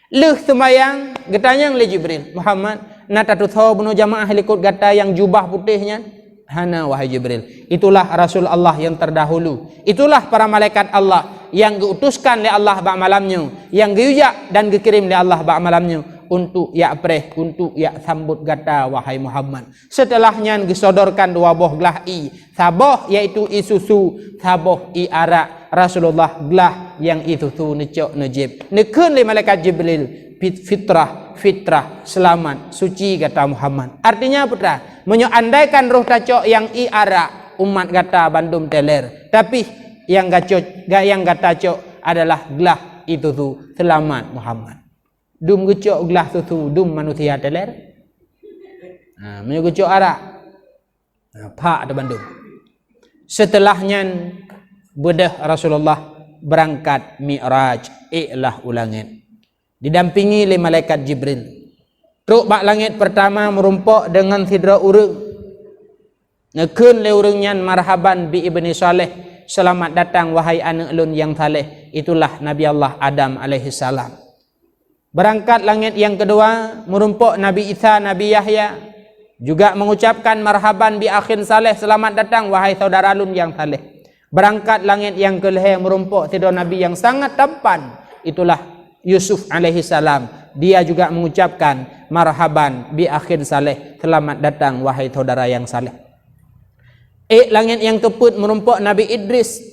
Leh sembayang getanyang le Jibril, Muhammad na tatu tho bunuh jamaah likut gata yang jubah putihnya. Hana wahai Jibril, itulah Rasul Allah yang terdahulu. Itulah para malaikat Allah yang diutuskan oleh Allah bak malamnya, yang diujak dan dikirim oleh Allah bak malamnya untuk ya preh, untuk ya sambut gata wahai Muhammad. Setelahnya disodorkan 2 buah gelah i, saboh yaitu i susu, saboh i arak. Rasulullah gelah yang itu tu necok najib. Nekun le malaikat Jibril fitrah selamat suci kata Muhammad. Artinya putra, menyoandaikan roh tacok yang i arak umat kata bandum teler. Tapi yang kata cok adalah gelah itu tu selamat Muhammad. Dum gecok gelah susu dum manusia teler. Menyogocok arak. Pak ada bandum. Setelahnya bedah Rasulullah berangkat Mi'raj i'lah ulangit. Didampingi oleh malaikat Jibril. Truk bak langit pertama merumpok dengan sidra urang. Nekun le urangnya marhaban bi ibni Saleh. Selamat datang wahai anak lun yang saleh. Itulah Nabi Allah Adam alaihi salam. Berangkat langit yang kedua merumpok Nabi Isa, Nabi Yahya. Juga mengucapkan marhaban bi akhin saleh. Selamat datang wahai saudara lun yang saleh. Berangkat langit yang kelih merumpuk sidra Nabi yang sangat tampan. Itulah Yusuf alaihi salam. Dia juga mengucapkan marhaban bi akhin saleh. Selamat datang wahai saudara yang saleh. Langit yang keput merumpuk Nabi Idris.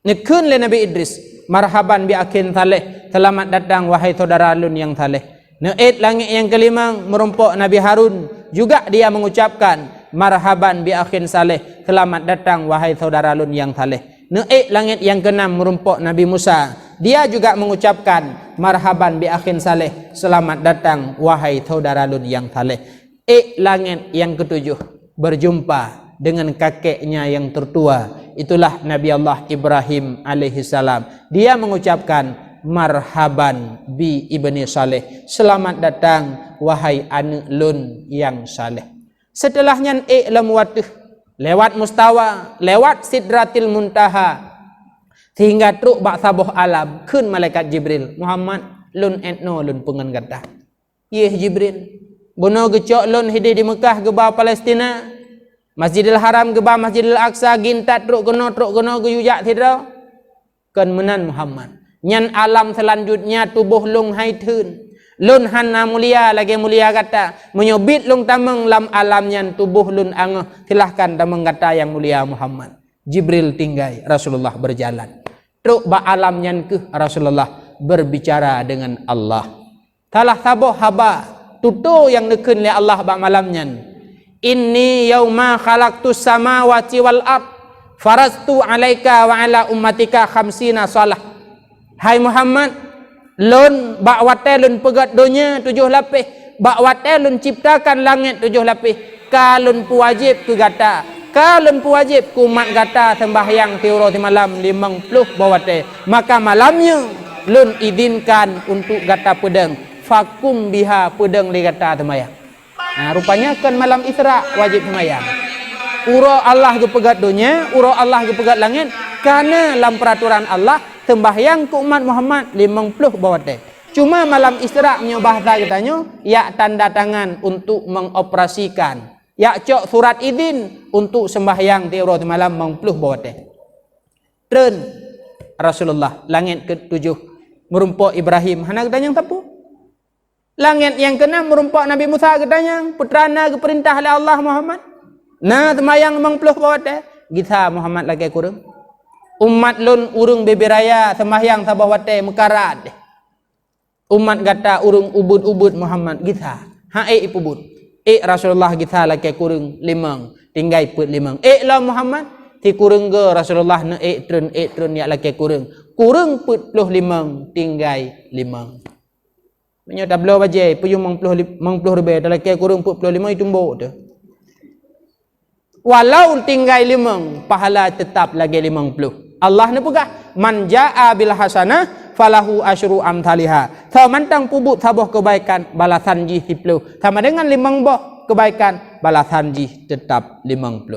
Nekun le Nabi Idris. Marhaban bi akhin saleh. Selamat datang wahai saudara lun yang saleh. Langit yang kelima merumpuk Nabi Harun. Juga dia mengucapkan marhaban bi akhin saleh. Selamat datang wahai saudara lun yang saleh. Langit yang keenam merumpuk Nabi Musa. Dia juga mengucapkan marhaban bi akhin saleh. Selamat datang wahai saudara lun yang saleh. Langit yang ketujuh berjumpa dengan kakeknya yang tertua. Itulah Nabi Allah Ibrahim alaihissalam. Dia mengucapkan marhaban bi ibni saleh, selamat datang wahai anak lun yang saleh. Setelahnya lam watuh, lewat mustawa, lewat sidratil muntaha, sehingga truk bak sabuh alam kun malaikat Jibril. Muhammad lun etno lun pengen kata yeh Jibril bono gecok lun hidi di Mekah geba Palestina, Masjidil Haram geba Masjidil Aqsa, gintat truk kena guyujak tidak kan menan Muhammad. Nyan alam selanjutnya tubuh lung haitun lun hanna mulia lagi mulia kata menyobit lung tameng lam alam nyan tubuh lun angah, silahkan tameng kata yang mulia Muhammad. Jibril tinggai, Rasulullah berjalan. Truk ba alam nyan ke Rasulullah berbicara dengan Allah. Talah saboh haba tutu yang nekun li Allah ba malam nyan. Inni yauma khalaqtus samawati wal ard farastu alaika wa ala ummatika khamsina salah. Hai Muhammad, lun bak wate lun pegat dunia 7 lapis, bak wate lun ciptakan langit 7 lapis. Kalun puwajib ke gata, kalun puwajib ku mat gata sembahyang tiuro di malam 50 bawate. Maka malamnya lun izinkan untuk gata pedang, fakum biha pedang li gata semayang. Nah, rupanya kan malam Isra wajib semayang. Uro Allah ke pegat dunia, uro Allah ke pegat langit, karena dalam peraturan Allah sembahyang ke umat Muhammad 50 bawate. Cuma malam Isra nya bahasa katanya ya tanda tangan untuk mengoperasikan, ya cok surat izin untuk sembahyang tiuro di malam 50 bawate. Tren Rasulullah langit ke-7 merumpok Ibrahim hana katanya tapu. Langit yang ke-6 merumpok Nabi Musa katanya putrana ke perintah oleh Allah Muhammad. Nah semayang 50 bawate. Kita Muhammad lagi kurang. Umat lun urung beberaya sembahyang sabah wate mekarat. Umat gata urung ubud Muhammad kita. Hae ipubud. Rasulullah kita lagi kurang 5, tinggal put 5. Lah Muhammad ti kurang ke Rasulullah ne tren ya lagi kurang. Kurang put 5 tinggal 5. Punya tablo bajai puyung 50 ribu lagi kurang put 5 itu mbok tu. Walau tinggal 5 pahala tetap lagi 50. Allah ni pegah man jaa bil hasanah falahu asyru amthaliha. Tha mantang pubut sabuh kebaikan balasan ji 10. Sama dengan 5 boh kebaikan balasan ji tetap 50.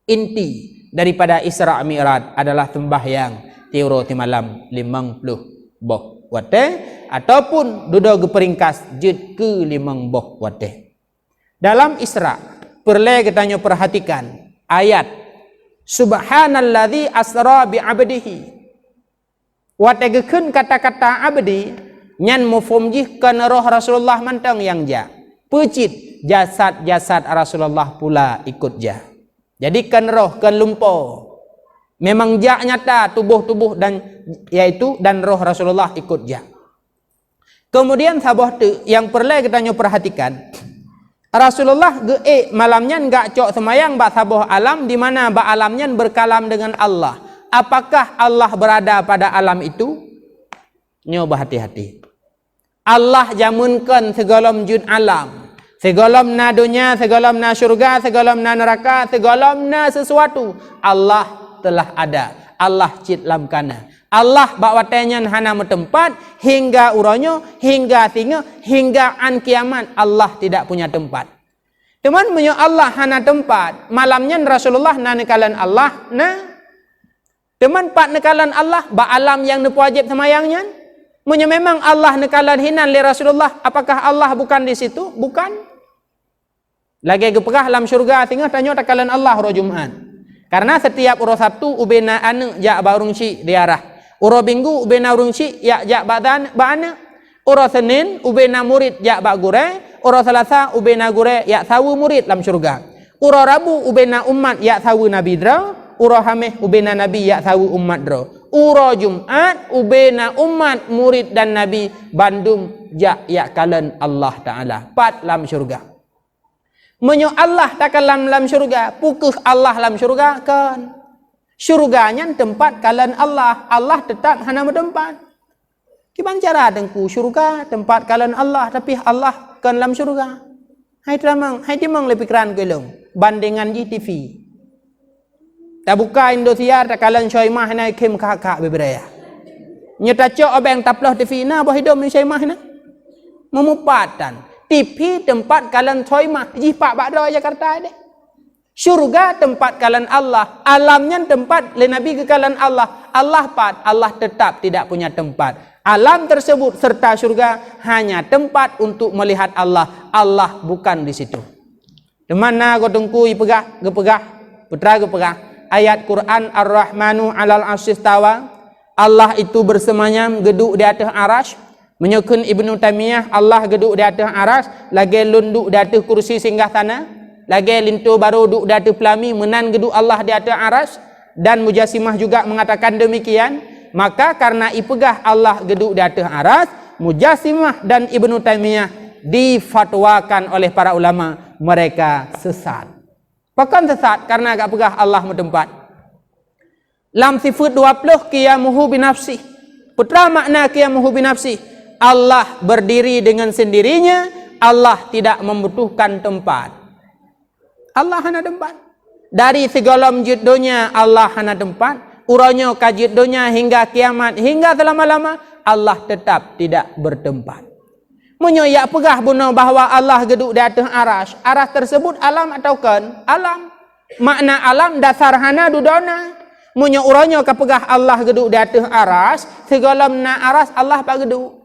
Inti daripada Isra Mi'raj adalah sembahyang tiuro ti malam 50 boh wate ataupun dudo ge peringkas jid ke 5 boh wate. Dalam Isra perlu kita perhatikan ayat Subhanalladzi asra bi abdihi. Wategekeun kata-kata abdi nyan mufhum kan roh Rasulullah mantang yang ja. Pecit jasad-jasad Rasulullah pula ikut ja. Jadi kan roh kan lumpo. Memang ja nyata tubuh-tubuh dan yaitu dan roh Rasulullah ikut ja. Kemudian sabah tu yang perlu kita perhatikan Rasulullah malamnya enggak cok semayang bak sabuh alam di mana bak alamnya berkalam dengan Allah. Apakah Allah berada pada alam itu? Nyoba hati-hati. Allah jamunkan segala wujud alam. Segala na dunia, segala na syurga, segala na neraka, segala na sesuatu. Allah telah ada. Allah cit lam kana. Allah bakwatanya hana tempat hingga uronyo, hingga tinga, hingga an kiamat Allah tidak punya tempat. Teman punya Allah hana tempat. Malamnya Rasulullah na nekalan Allah na. Teman pat nekalan Allah ba alam yang nepu wajib semayangnya. Punya memang Allah nekalan hinan li Rasulullah. Apakah Allah bukan di situ? Bukan. Lagi gepegah dalam syurga tinggal tanya tekalan Allah roh Jumat. Karena setiap uro Sabtu ubena anu ja barung si diarah. Uro Minggu ubena urung si ya jak badan bana. Uro Senin ubena murid jak bak gure. Uro Selasa ubena gure ya sawu murid dalam syurga. Uro Rabu ubena umat ya sawu Nabi dra. Uro Hameh ubena Nabi ya sawu umat dra. Uro Jumat ubena umat murid dan Nabi bandum jak ya kalen Allah Taala. Pat dalam syurga. Menyo Allah takalam dalam syurga, pukuh Allah dalam syurga kan. Syurganya tempat kalian Allah. Allah tetap hana tempat. Gimana cara dengku syurga tempat kalian Allah tapi Allah kan dalam syurga. Hai timang le pikiran gelung. bandingan di TV. Tak buka Indosiar tak kalan syoi mah na kem kakak beberaya. Nyata cok abang taplah TV na bah hidup ni syoi mah na. Memupatan. TV tempat kalan syoi mah ji pak bakdo Jakarta deh. Syurga tempat kalan Allah, alamnya tempat le Nabi ke kalan Allah. Allah tetap tidak punya tempat. Alam tersebut serta syurga hanya tempat untuk melihat Allah. Allah bukan di situ. Di mana kau tunggu pegah, putra pegah. Ayat Quran Ar-Rahmanu 'alal 'arsy istawa. Allah itu bersemayam geduk di atas arasy. Menyukun Ibnu Taimiyah Allah geduk di atas arasy, lagi lunduk di atas kursi singgah tanah. Lagi lintu baru duduk di atas pelami, menan geduk Allah di atas aras. Dan Mujassimah juga mengatakan demikian. Maka karena ipegah Allah geduk di atas aras, Mujassimah dan Ibnu Taimiyah difatwakan oleh para ulama mereka sesat. Bahkan sesat karena agak pegah Allah bertempat. Lam sifat 20 qiyamuhu binafsih. Putra makna qiyamuhu binafsih. Allah berdiri dengan sendirinya, Allah tidak membutuhkan tempat. Allah hana tempat. Dari segala wujud dunia Allah hana tempat. Uranya kajid dunia hingga kiamat, hingga selama-lama Allah tetap tidak bertempat. Menyoyak pegah bunuh bahawa Allah geduk di atas aras. Aras tersebut alam atau kan? Alam. Makna alam dasar hana dudona. Munyo uranya kapegah Allah geduk di atas aras, segala na aras Allah pak geduk.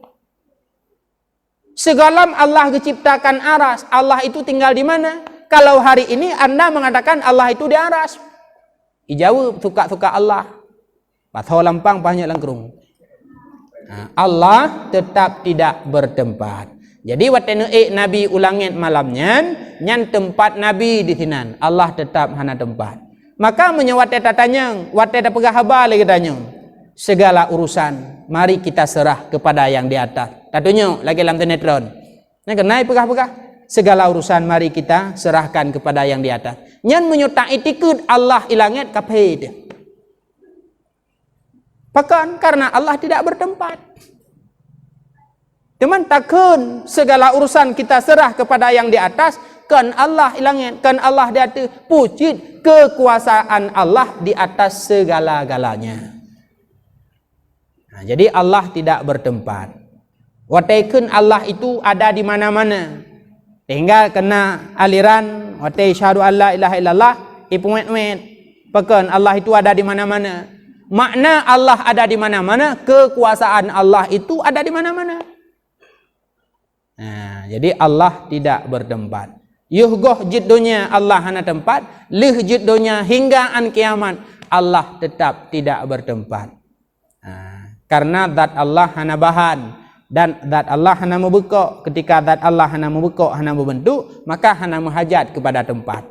Segala Allah diciptakan aras, Allah itu tinggal di mana? Kalau hari ini anda mengatakan Allah itu di aras, dijawab suka-suka Allah. Pasal lampang banyak langkrung. Allah tetap tidak bertempat. Jadi watene Nabi ulangin malamnya, nyan tempat Nabi di sinan. Allah tetap hana tempat. Maka menyawate tatanya, wate da pegah haba lagi tanya. Segala urusan mari kita serah kepada yang di atas. Tatunya lagi dalam sinetron. Nah, kenai pegah-pegah. Segala urusan mari kita serahkan kepada yang di atas. Nyan menyertai tikut Allah ilangit kaped. Bahkan karena Allah tidak bertempat. Teman takun segala urusan kita serah kepada yang di atas, kan Allah ilangit, kan Allah di atas. Puji kekuasaan Allah di atas segala-galanya. Nah, jadi Allah tidak bertempat. Wataikun Allah itu ada di mana-mana. Tinggal kena aliran watai syahadu alla ilaha illallah ipumet-met. Pekan Allah itu ada di mana-mana. Makna Allah ada di mana-mana, kekuasaan Allah itu ada di mana-mana. Nah, jadi Allah tidak bertempat. Yuhgoh jiddunya Allah hana tempat, lih jiddunya hingga an kiamat Allah tetap tidak bertempat. Nah, karena zat Allah hana bahan. Dan zat Allah hana membekok. Ketika zat Allah hana membekok, hana membentuk, maka hana menghajat kepada tempat.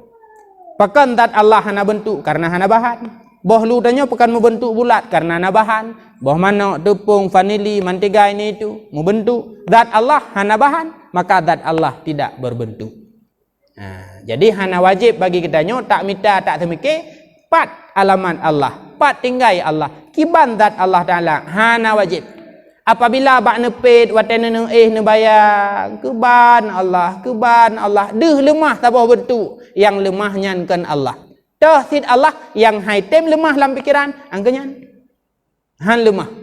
Bahkan zat Allah hana bentuk karena hana bahan. Boh ludanya bukan membentuk bulat karena hana bahan. Boh mana tepung, vanili, mantega ini itu membentuk. Zat Allah hana bahan, maka zat Allah tidak berbentuk. Nah, jadi hana wajib bagi kita tak minta tak temike pat alaman Allah, pat tinggai Allah, kiban zat Allah Taala hana wajib. Apabila bak nepet watene ne bayang keban Allah deh lemah tabah bentuk yang lemahnya kan Allah. Tauhid Allah yang haitem lemah dalam pikiran angkanya han lemah.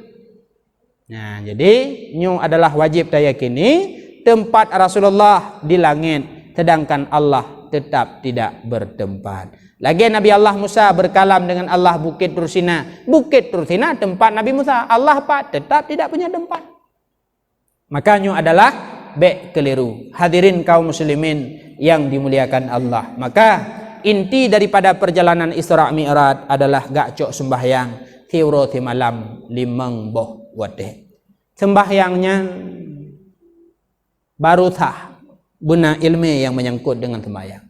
Nah, jadi nyu adalah wajib dayakini tempat Rasulullah di langit sedangkan Allah tetap tidak bertempat. Lagi Nabi Allah Musa berkalam dengan Allah Bukit Tursina. Bukit Tursina tempat Nabi Musa. Allah pak tetap tidak punya tempat. Makanya adalah keliru. Hadirin kaum muslimin yang dimuliakan Allah. Maka inti daripada perjalanan Isra Mi'raj adalah gak cok sembahyang tiuro ti malam limang boh wate. Sembahyangnya baru sah guna ilmu yang menyangkut dengan sembahyang.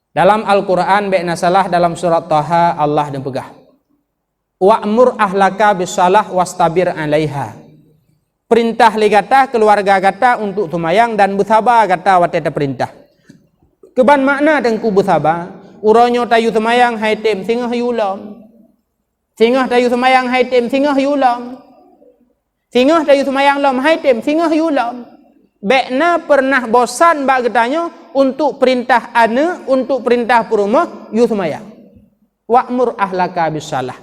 Dalam Al-Quran salah dalam surat Taha Allah dan pegah wa'mur ahlaka bisalah wastabir alaiha. Perintah ligata keluarga kata untuk tumayang dan bersabar kata wateta perintah. Keban makna tengku bersabar uronyo tayu tumayang haitem singah yulam. Singah tayu tumayang haitem singah yulam. Singah tayu tumayang lam haitem singah yulam. Bekna pernah bosan bak getanyo untuk perintah ane, untuk perintah perumah, yu semayang. Wa'mur ahlaka bisalah.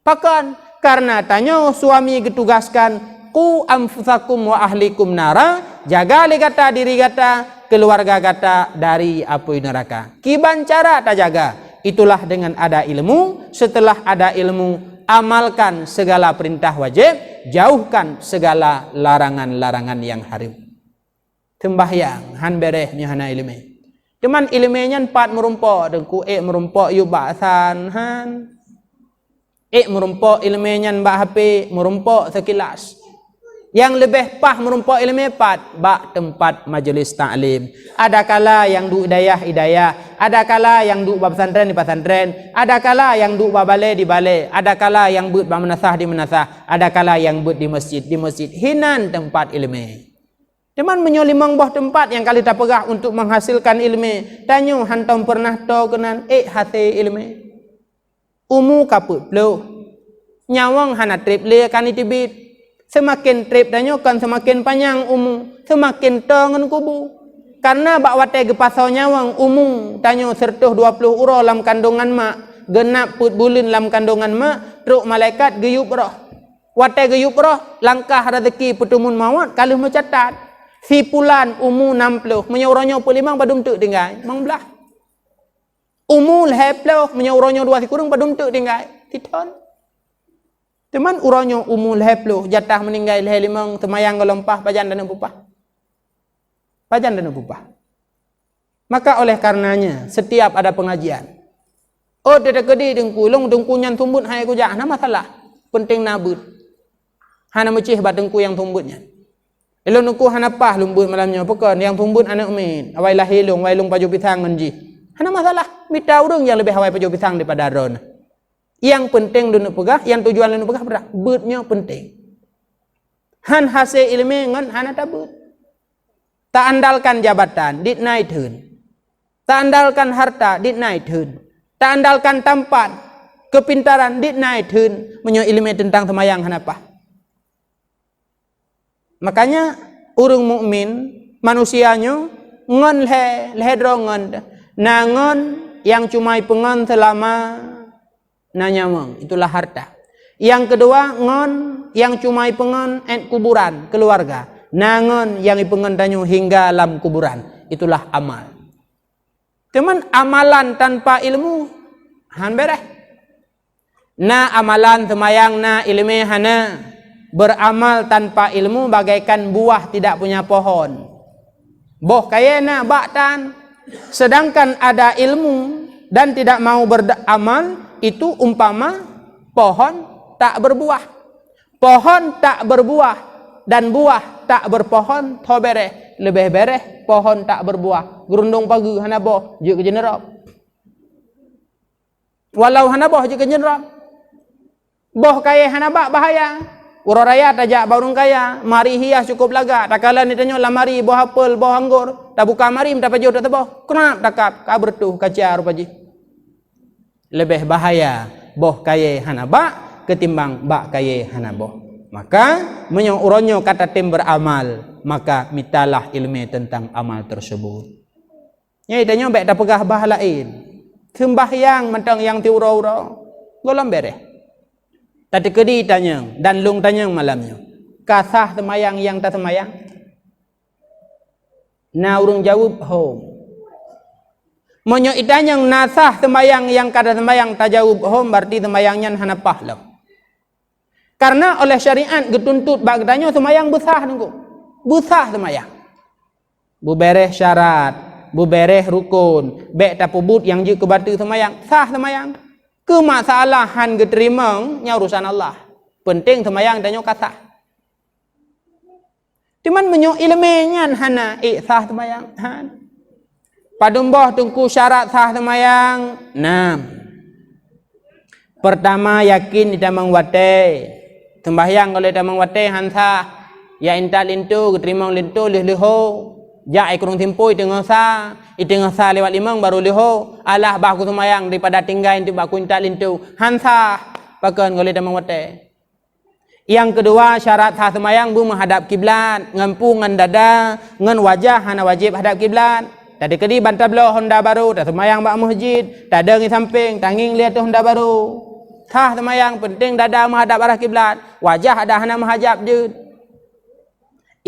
Pakan karena tanyo suami ditugaskan ku anfusakum wa ahlikum nara, jaga legata diri gata, keluarga gata dari api neraka. Kiban cara tak jaga? Itulah dengan ada ilmu. Setelah ada ilmu, amalkan segala perintah wajib, jauhkan segala larangan-larangan yang haram. Sembahyang han bereh ni hana ilmu. Cuman ilmunya empat merumpok dengku merumpok yu ba'san han. Merumpok ilmunya mbak HP merumpok sekilas. Yang lebih pah merumpok ilmu empat bak tempat majlis ta'lim. Ada kala yang du hidayah, ada kala yang du pesantren di pesantren, ada kala yang du balai di balai, ada kala yang but menasah di menasah, ada kala yang but di masjid hinan tempat ilmu. Cuman menyolimang boh tempat yang kali tak pegah untuk menghasilkan ilmu. Tanyo hantam pernah to kenan hasil ilmu. Umu kaput lo. Nyawang hana trip le kan itibit. Semakin trip tanyo kan semakin panjang umu, semakin tongen kubu. Karena bak wate gepasau nyawang umu tanyo sertuh 20 uro lam kandungan mak, genap put bulin lam kandungan mak, truk malaikat geyup roh. Wate geyup roh, langkah rezeki petumun mawat kalau mencatat. Si pulan umu 60 menyauronyo pelimang badum tuk tinggai mang belah. Umu leheploh menyauronyo 2 kurung badum tuk tinggai titon. Teman uronyo umu leheploh jatah meninggal lehelimang temayang gelompah pajan dan upah. Pajan dan upah. Maka oleh karenanya setiap ada pengajian, oh tidak kedi dengku long dengku nyan tumbut hai ku jah, nah masalah penting nabut. Hana mecih bat dengku yang tumbutnya. Elok nuku hanapah lumbut malamnya pekan yang tumbut anak min awai lah hilung wailung paju pisang menji. Hana masalah mita urang yang lebih awai paju pisang daripada ron. Yang penting dunu pegah, yang tujuan dunu pegah berak beutnya penting. Han hasil ilmu ngan hana tabut. Tak andalkan jabatan dit naik turun. Tak andalkan harta dit naik turun. Tak andalkan tampan kepintaran dit naik turun. Menyo ilmu tentang semayang hanapah. Makanya urung mukmin manusianya ngon lehedrongan nangon yang cuma pengon selama nanyamang itulah harta. Yang kedua ngon yang cuma pengon kuburan keluarga. Nangon yang pengon tanyo hingga alam kuburan itulah amal. Teman amalan tanpa ilmu han bereh. Na amalan semayang na ilmu hana. Beramal tanpa ilmu bagaikan buah tidak punya pohon. Boh kayana baktan. Sedangkan ada ilmu dan tidak mau beramal itu umpama pohon tak berbuah. Pohon tak berbuah dan buah tak berpohon to bereh. Lebih bereh pohon tak berbuah. Gerundung pagi hana boh je ke jenerap. Walau hana boh je ke jenerap. Boh kaya hana bak bahaya. Uro raya tajak barung kaya, mari hias cukup laga. Takala ni tanyo lamari boh apel, boh anggur. Tak buka mari minta pajo tak teboh. Kenap takap kabar tu kaca rupaji. Lebih bahaya boh kaya hana bak ketimbang bak kaya hana boh. Maka menyo uronyo kata tim beramal, maka mitalah ilmu tentang amal tersebut. Nyai tanyo bek dah pegah bah lain. Sembahyang mentang yang ti uro-uro. Golom bereh. Tadi kedi tanyang dan lung tanyang malamnya. Kasah semayang yang tak semayang? Na urung jawab home. Monyo itanyang nasah semayang yang kada semayang tak jawab home berarti semayangnya hana pahlam. Karena oleh syariat getuntut bak tanyo semayang besah nunggu. Besah semayang. Bubereh syarat, bubereh rukun, bek tapubut yang je kebatu semayang, sah semayang. Kemasalahan geterimang nya urusan Allah. Penting semayang danyo kata. Cuman menyo ilmunya hana sah semayang han. Padumboh tungku syarat sah semayang 6. Pertama yakin ida mangwate. Sembahyang oleh ida mangwate han sah. Ya inta lintu geterimang lintu lih-liho. Ja kurung timpui tengah sa, itengah sa lewat limang baru liho. Alah baku semayang daripada tinggal inti baku inta lintu. Hansa pakan goleh damang wate. Yang kedua syarat sah semayang bu menghadap kiblat, ngampu ngan dada, ngan wajah hana wajib hadap kiblat. Tadi kedi bantah belah Honda baru, tak semayang bak masjid, dada ngi samping, tanging lihat tu Honda baru. Sah semayang penting dada menghadap arah kiblat, wajah ada hana menghadap je.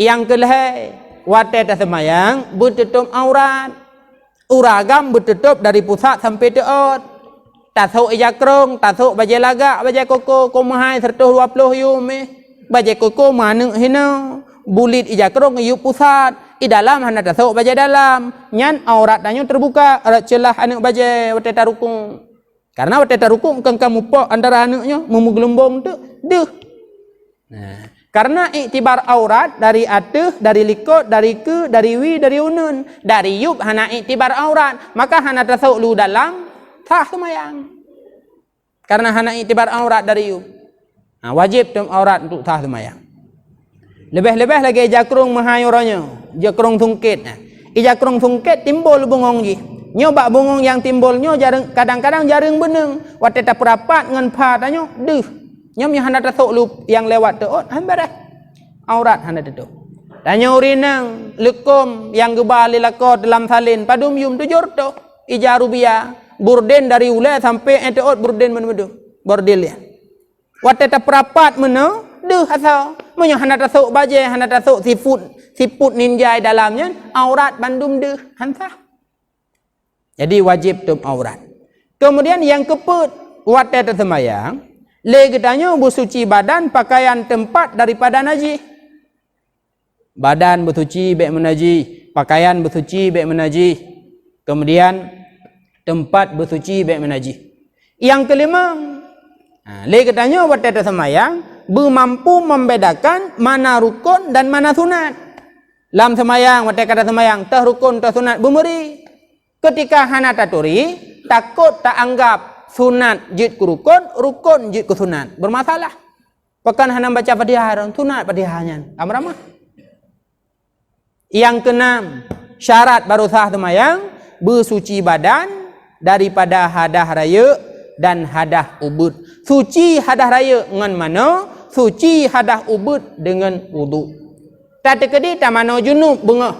Yang kelih, wate tak semayang bertutup aurat. Uragam bertutup dari pusat sampai teot. Tasuk ijakrong, tasuk bajai lagak, bajai koko, komahai 120 yum bajai koko manuk hina, bulit ijakrong yuk pusat, i dalam hana tasuk bajai dalam, nyan aurat danyo terbuka, aurat celah anak bajai wate tarukung. Karena wate tarukung kan kamu pok antara anaknya, memugelombong tu, deh. Nah, karena iktibar aurat dari atas, dari likut, dari ke, dari wi, dari unun, dari yub hana iktibar aurat, maka hana tasuk lu dalam sah semayang. Karena hana iktibar aurat dari yub. Nah, wajib tum aurat untuk sah semayang. Lebih-lebih lagi jakrung mahayurannya, jakrung sungkit. Nah, jakrung sungkit timbul bungong ji. Nyoba bungong yang timbulnya jarang, kadang-kadang jarang beneng. Waktu tak perapat ngan patanyo, deh. Nyom yang hana tasuk lu yang lewat teot, hambar aurat hana tetuk. Tanya urinang, lekum yang gebali lakot dalam salin, padum yum tujur tu, ijarubia. Burden dari ulai sampai enteot burden menuduh bordel ya. Waktu tak perapat mana, deh asal. Menyo hana tasuk bajai, hana tasuk siput ninjai dalamnya, aurat bandum deh hantah. Jadi wajib tum aurat. Kemudian yang keput, waktu tak semayang, legetanya bersuci badan pakaian tempat daripada najis. Badan bersuci baik menajis, pakaian bersuci baik menajis. Kemudian tempat bersuci baik menajis. Yang kelima, legetanya waktu tak semayang bermampu membedakan mana rukun dan mana sunat. Dalam semayang waktu kata semayang tah rukun tah sunat bumeri. Ketika hana taturi takut tak anggap sunat jid ku rukun, rukun jid ku sunat. Bermasalah. Bahkan hana baca Fatihah, sunat Fatihahnya. Amramah. Yang keenam, syarat baru sah semayang bersuci badan daripada hadah raya dan hadah ubud. Suci hadah raya dengan mana? Suci hadah ubud dengan wudu. Tak tekedi tak mana junub bengah.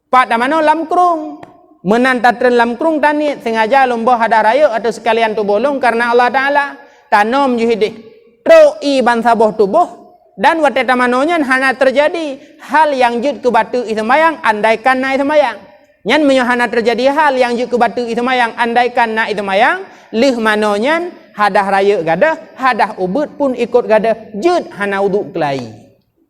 Pak tak mana lamkrung. Menantatren lamkrung tanit sengaja lomba hadah raya atau sekalian tu bolong karena Allah Ta'ala tanom juhidih. Troi bansaboh tubuh. Dan waktu tamanonya hana terjadi hal yang jud ke batu ismayang andaikan na ismayang. Nyan menyohana terjadi hal yang jud ke batu ismayang andaikan na ismayang lih manonya hadah raya gadah, hadah ubud pun ikut gadah jud hana uduk kelai.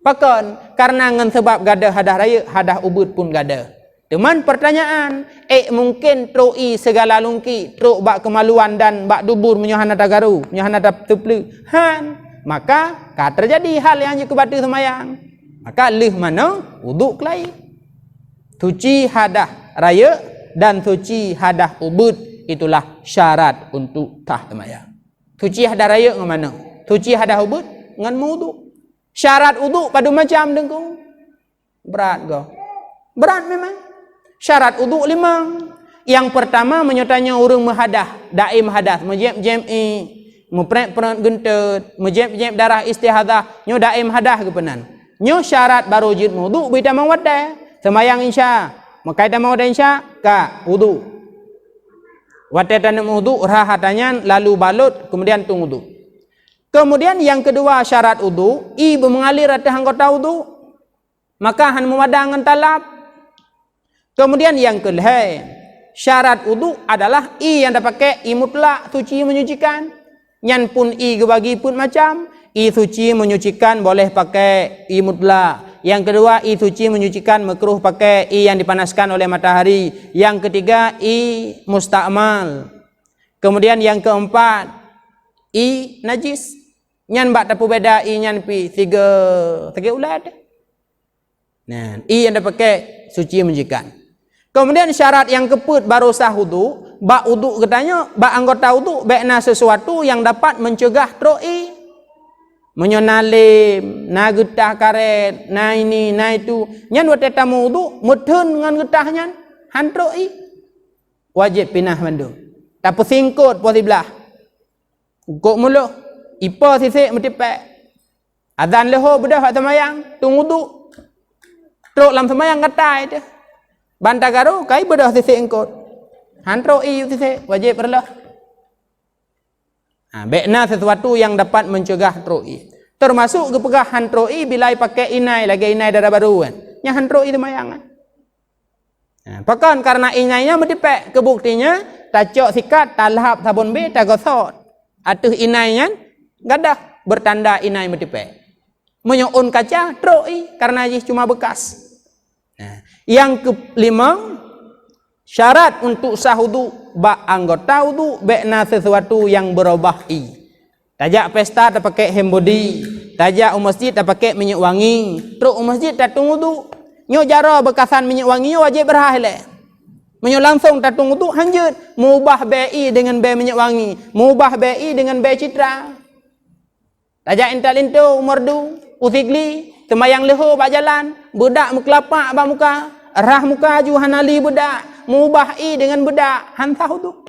Pakon karena ngan sebab gadah hadah raya, hadah ubud pun gadah. Teman pertanyaan, mungkin troi segala lungki, truk bak kemaluan dan bak dubur menyohana tagaru, menyohana teplu. Han, maka terjadi hal yang jud ke batu semayang. Maka lih mana uduk kelai. Suci hadah raya dan suci hadah ubud itulah syarat untuk sah semayang. Suci hadah raya dengan mana? Suci hadah ubud dengan wudu. Syarat wudu pada macam dengkung. Berat ke? Berat memang. Syarat wudu 5. Yang pertama menyertanya urang menghadah, daim hadas, menjem-jemi, memperek-perek gentet, menjem-jem darah istihadah, nyo daim hadah ke penan. Nyo syarat baru jid wudu bita mawadai. Semayang insya, makaitan mau dan insya ka wudu. Waktu tanam wudu rahatannya lalu balut kemudian tung wudu. Kemudian yang kedua syarat wudu, ibu mengalir atas anggota wudu, maka han memadang talap. Kemudian yang kelih, syarat wudu adalah yang dipakai mutlak suci menyucikan. Nyan pun gebagi pun macam suci menyucikan boleh pakai mutlak. Yang kedua, suci menyucikan makruh pakai yang dipanaskan oleh matahari. Yang ketiga, mustakmal. Kemudian yang keempat, najis. Nyan bak tapu beda nyan pi tiga ulad. Nah, yang dipakai suci menyucikan. Kemudian syarat yang keput baru sah wudu, bak wudu katanya, bak anggota wudu bekna sesuatu yang dapat mencegah troi. Menyonalim, na getah karet, na ini, na itu. Nyan waktu tamu wudu, mutun dengan getahnya, hantroi. Wajib pinah mandu. Tak pesingkut, pos sebelah. Kok mulu, ipa sisik metipek. Adzan leho bedah hak semayang, tunggu tu. Truk lam semayang katai dia. Bantagaro kai bedah sisi engkot. Hantro i sisi wajib berlah. Bekna sesuatu yang dapat mencegah troi. Termasuk kepegah hantroi bila pakai inai lagi inai darah baru kan. Nya hantroi semayang kan. Pakan karena inainya medipek kebuktinya tacok sikat talhap sabun be tagosot. Atuh inainya gadah bertanda inai medipek. Menyoon kaca troi karena jis cuma bekas. Yang kelima, syarat untuk sah wudu ba anggota wudu bekna sesuatu yang berubah i. Tajak pesta tak pakai hembodi, tajak masjid tak pakai minyak wangi, truk masjid tak tunggu wudu. Nyo jara bekasan minyak wangi wajib berhaile. Menyo langsung tak tunggu wudu hanjut mubah BI dengan be minyak wangi, mubah BI dengan be citra. Tajak intal into merdu, usigli, semayang leho bak jalan, budak mukelapak bak muka, rah muka ju hanali budak, mubah i dengan budak, hansah wudu.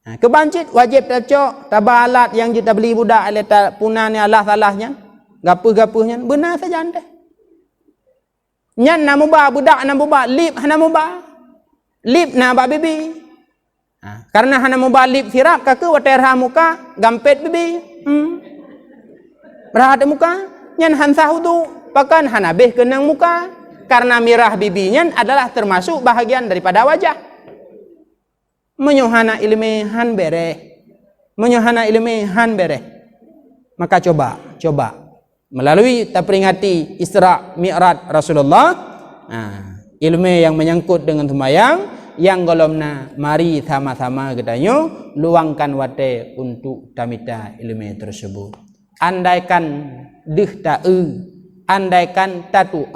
Kebancit wajib tacok tabalat yang kita beli budak aleta punan ni Allah salahnya, gapuh-gapuhnya benar saja anda. Nyan na mubah budak na mubah, lip hana mubah. Lip na bak bibi. Karena hana mubah lip sirap kake waterha muka gampet bibi. Rahat muka nyan hansah wudu pakan hanabeh kenang muka karena mirah bibinya adalah termasuk bahagian daripada wajah. Menyohana ilmihan bereh, menyohana ilmihan bereh. Maka coba melalui terperingati Isra Mi'raj Rasulullah, ilmu yang menyangkut dengan sembahyang yang golomna mari sama-sama kedanyo luangkan wate untuk tamita ilmu tersebut. Andaikan andaikan tatu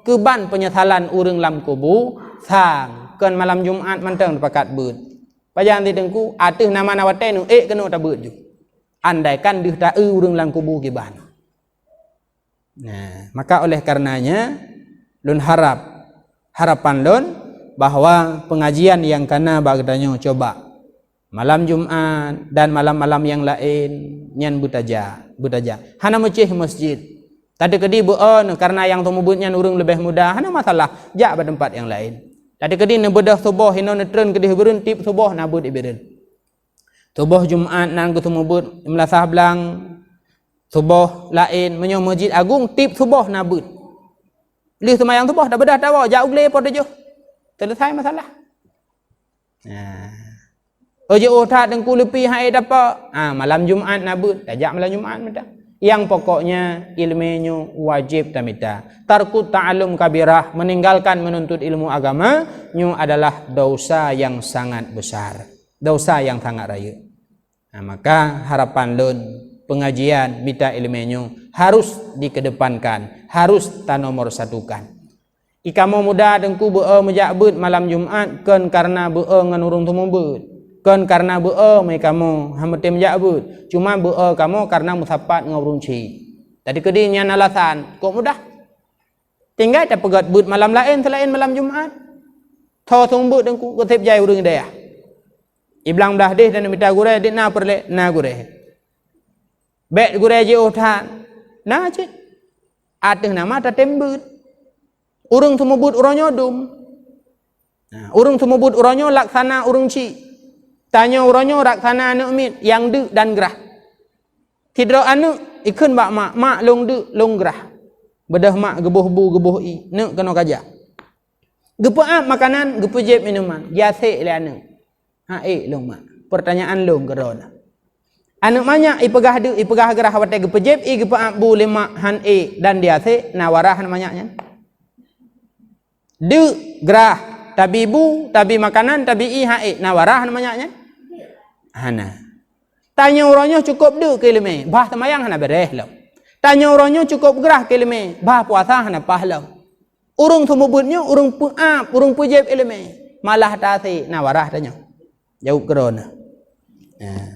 keban penyesalan urang lam kubu sang kan malam Jumat manteng pakat beut. Pajan ti dengku atih nama nawate nu kena ta beut ju. Andaikan urang lam kubu kiban. Nah, maka oleh karenanya lun harapan lun bahwa pengajian yang kana bagdanyo coba malam Jumat dan malam-malam yang lain nyan butaja. Hana mecih masjid. Tadi kedi beon karena yang tumubutnya urang lebih mudah, hana masalah. Jak pada tempat yang lain. Tadi kedi ne bedah subuh hino netren kedi bereun tip subuh nabut iberen. Subuh Jumat nan ku tumubut melasah belang subuh lain menyo masjid agung tip subuh nabut. Lih semayang subuh dah bedah tawa jak ugle pada jo. Selesai masalah. Oje otak dengku lepi hai dapat. Malam Jumat nabut, tajak malam Jumat minta. Yang pokoknya ilmunya wajib tamita. Tarku ta'alum kabirah, meninggalkan menuntut ilmu agama nyu adalah dosa yang sangat besar. Dosa yang sangat raya. Maka harapan lun pengajian mita ilmunya harus dikedepankan, harus tanomor satukan. Ikamu muda dengku be'e mejakbut malam Jumat kan karena be'e nganurung tumubut. Kan karena be'e mai kamu hametim jakbut. Cuma be'e kamu karena musapat ngaurunci. Tadi kedinya alasan, kok mudah. Tinggal tak pegat but malam lain selain malam Jumat. Tho tumbut dengku kutip jai urang daya. Iblang dah deh dan minta gure dik na perle na gure. Bet gure je otan. Na cit. Ateh nama ta tembut. Urang tumubut uranyo dum. Urang tumubut uranyo laksana urungci. Tanya uranyo raksana anu mit yang de dan gerah. Tidro anu ikun bak mak long de long gerah. Bedah mak gebuh bu gebuh i ne kena kaja. Gepaap makanan, gepejep minuman. Jase le anu. Long mak. Pertanyaan long gerona. Anu banyak ipegah gerah wate gepejep i gepaap bu lima han dan diase nawarah namanya. De gerah tabi bu, tabi makanan, tabi i nawarah namanya. Hana. Tanya orangnya cukup de kelime, bah semayang hana bereh lo. Tanya orangnya cukup gerah kelime, bah puasa hana pahlau. Urung tumubutnya, urung puap, urung pujeb elime, malah tasi nawarah tanya. Jauh kerana.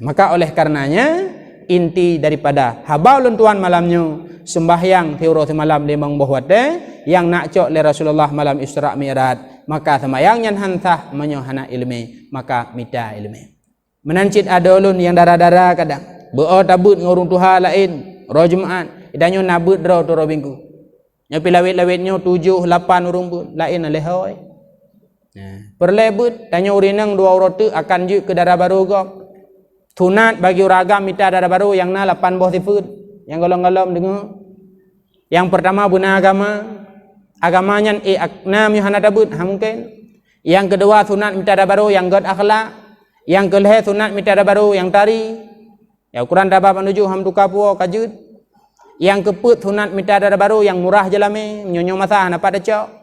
Maka oleh karenanya inti daripada habaulun tuan malamnya sembahyang teuro malam limang bohwate yang nak cok le Rasulullah malam Isra Mi'raj, maka semayang yang hantah menyohana ilmi, maka mita ilmi. Menancit ada ulun yang darah-darah kadang. Be'o tabut ngurung tuha lain. Ro Jumaat idanyo nabut ro tu ro minggu. Nya pilawit-lawitnyo 7 8 urung pun lain aleh hoi. Perlebut tanya urinang 2 roti akan je ke darah baru gok. Tunat bagi uragam mita darah baru yang na 8 boh tifut. Yang golong-golong dengar. Yang pertama buna agamanya aknam yuhana tabut mungkin. Yang kedua sunat mita darah baru yang god akhlak. Yang kelih sunat mita darah baru yang tari. Ya Quran dabah menuju hamduka puo kajut. Yang keput sunat mita darah baru yang murah jalame nyonyo masa napa decok.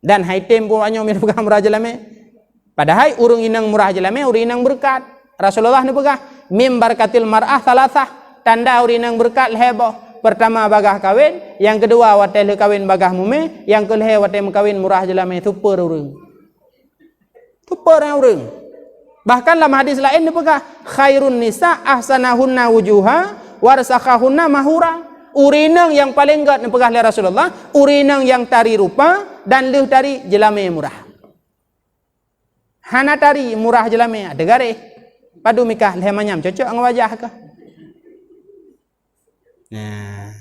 Dan haitem pun banyak mirpegah murah jalame. Padahal urung inang murah jalame urung inang berkat. Rasulullah ni pegah mim barakatil mar'ah salasah, tanda urung inang berkat heboh. Pertama bagah kawin, yang kedua watel kawin bagah mume, yang kelih watel kawin murah jalame super urung. Super urung. Bahkan dalam hadis lain ni pegah khairun nisa ahsanahunna wujuha warsakhahunna mahura. Urinang yang paling gat ni pegah oleh Rasulullah, urinang yang tari rupa dan leh tari jelame murah. Hana tari murah jelame ada garih. Padu mikah leh manyam cocok ang wajah kah? Nah.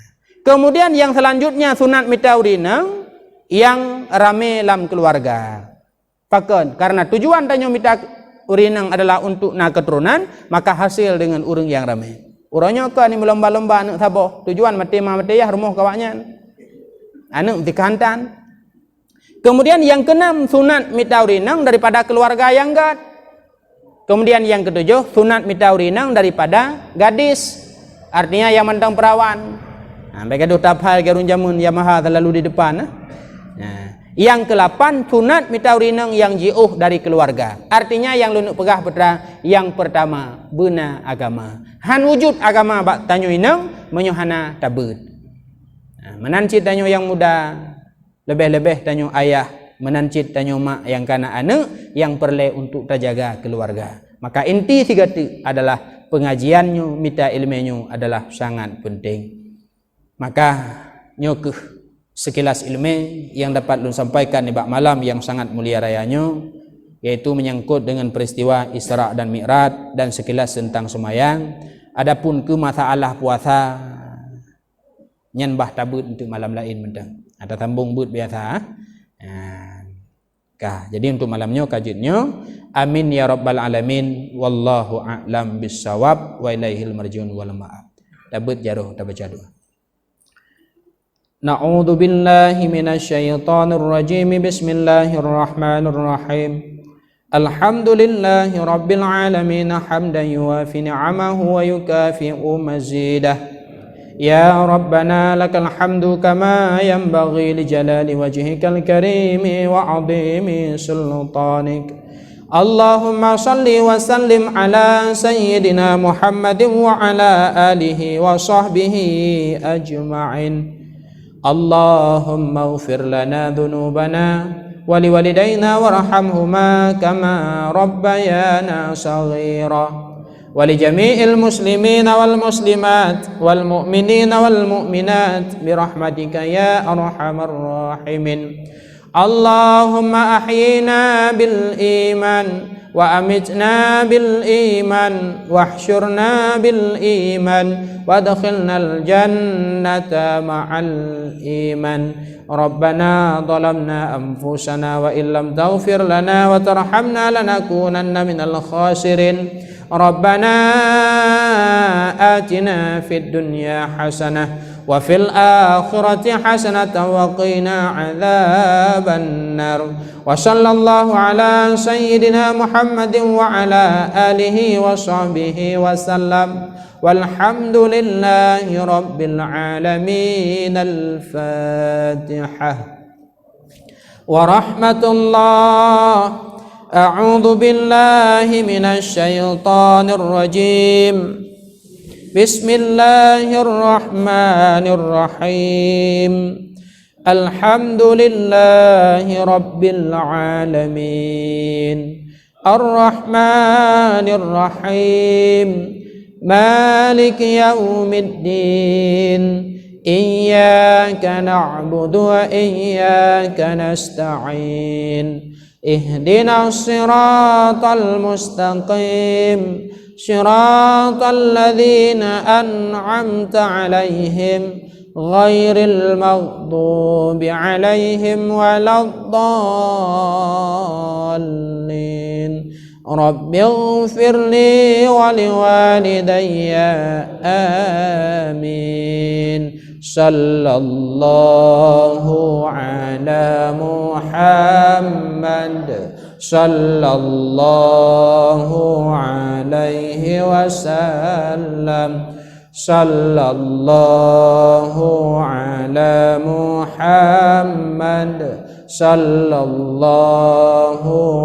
Kemudian yang selanjutnya sunat mita urinang yang rame dalam keluarga. Pakon karena tujuan tanya mita urinang adalah untuk nak keturunan, maka hasil dengan urang yang rame. Urangnya ke ni melomba-lomba anak saboh. Tujuan mati yah rumah kawaknya. Anak mati kantan. Kemudian yang keenam sunat mita urinang daripada keluarga yang gad. Kemudian yang ketujuh sunat mita urinang daripada gadis. Artinya yang mandang perawan. Nah, mereka do taphal garun jamun Yamaha terlalu di depan. Nah, yang ke-8 sunat mita urinang yang jauh dari keluarga. Artinya yang lunuk pegah putra yang pertama bena agama. Han wujud agama bak tanyo inang menyohana tabut. Nah, menancit tanyo yang muda, lebih-lebih tanyo ayah, menancit tanyo mak yang kana anak yang perlu untuk terjaga keluarga. Maka inti 3 adalah pengajiannya, mita ilmunya adalah sangat penting. Maka nyokeh sekilas ilmu yang dapat lun sampaikan di bak malam yang sangat mulia rayanya, yaitu menyangkut dengan peristiwa Isra dan Mi'raj dan sekilas tentang semayang. Adapun ke masalah puasa nyanbah tabut untuk malam lain mendang. Ada tambung but biasa. Jadi untuk malamnya kajutnya amin ya rabbal alamin wallahu a'lam bissawab wa ilaihil marjiun wal ma'ab. Tabut jaruh tabaca doa. Na'udzu billahi minasyaitonir rajim. Bismillahirrahmanirrahim. Alhamdulillahi rabbil alamin hamdan yuwafi ni'amahu wa yukafi'u mazidah. Ya Rabbana lakal hamdu kama yanbaghi li jalali wajhikal karimi wa 'azimi sultanik. Allahumma salli wa sallim ala sayyidina Muhammadin wa ala alihi wa sahbihi ajma'in. Allahumma ighfir lana dhunubana wa liwalidayna warhamhuma kama rabbayana saghira wa li jami'il muslimina wal muslimat wal mu'minina wal mu'minat bi rahmatika ya arhamar rahimin. Allahumma ahyina bil iman wa amitna bil iman wahsyurna bil iman wadkhilnal jannata ma'al iman. Rabbana zalamna anfusana wa illam taghfir lana wa tarhamna lanakunanna minal khasirin. Rabbana atina fid dunya hasanah wa fil akhirati hasanatan wa qina adzaban nar. Wa sallallahu ala sayyidina Muhammadin wa ala alihi wa sahbihi wa sallam. Walhamdulillahi rabbil alamin. Al-Fatihah. Wa rahmatullah. A'udzu billahi minasy syaithanir rajim. Bismillahirrahmanirrahim. Alhamdulillahi rabbil alamin. Ar-Rahmanir Rahim. Maliki yaumiddin. Iyyaka na'budu wa iyyaka nasta'in. Ihdinas siratal mustaqim. Shiratal ladzina an'amta 'alaihim ghairil maghdubi 'alaihim waladdallin. Rabbighfirli wa liwalidayya amin. Sallallahu ala Muhammad sallallahu alaihi wasallam. Sallallahu ala Muhammad sallallahu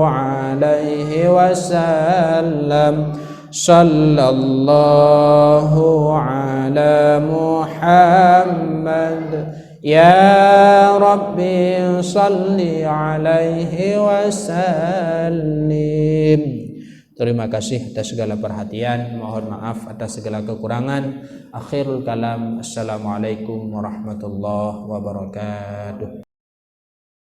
alaihi wasallam. Sallallahu ala Muhammad. Ya Rabbi salli alaihi wasallim. Terima kasih atas segala perhatian. Mohon maaf atas segala kekurangan. Akhirul kalam. Assalamualaikum warahmatullahi wabarakatuh.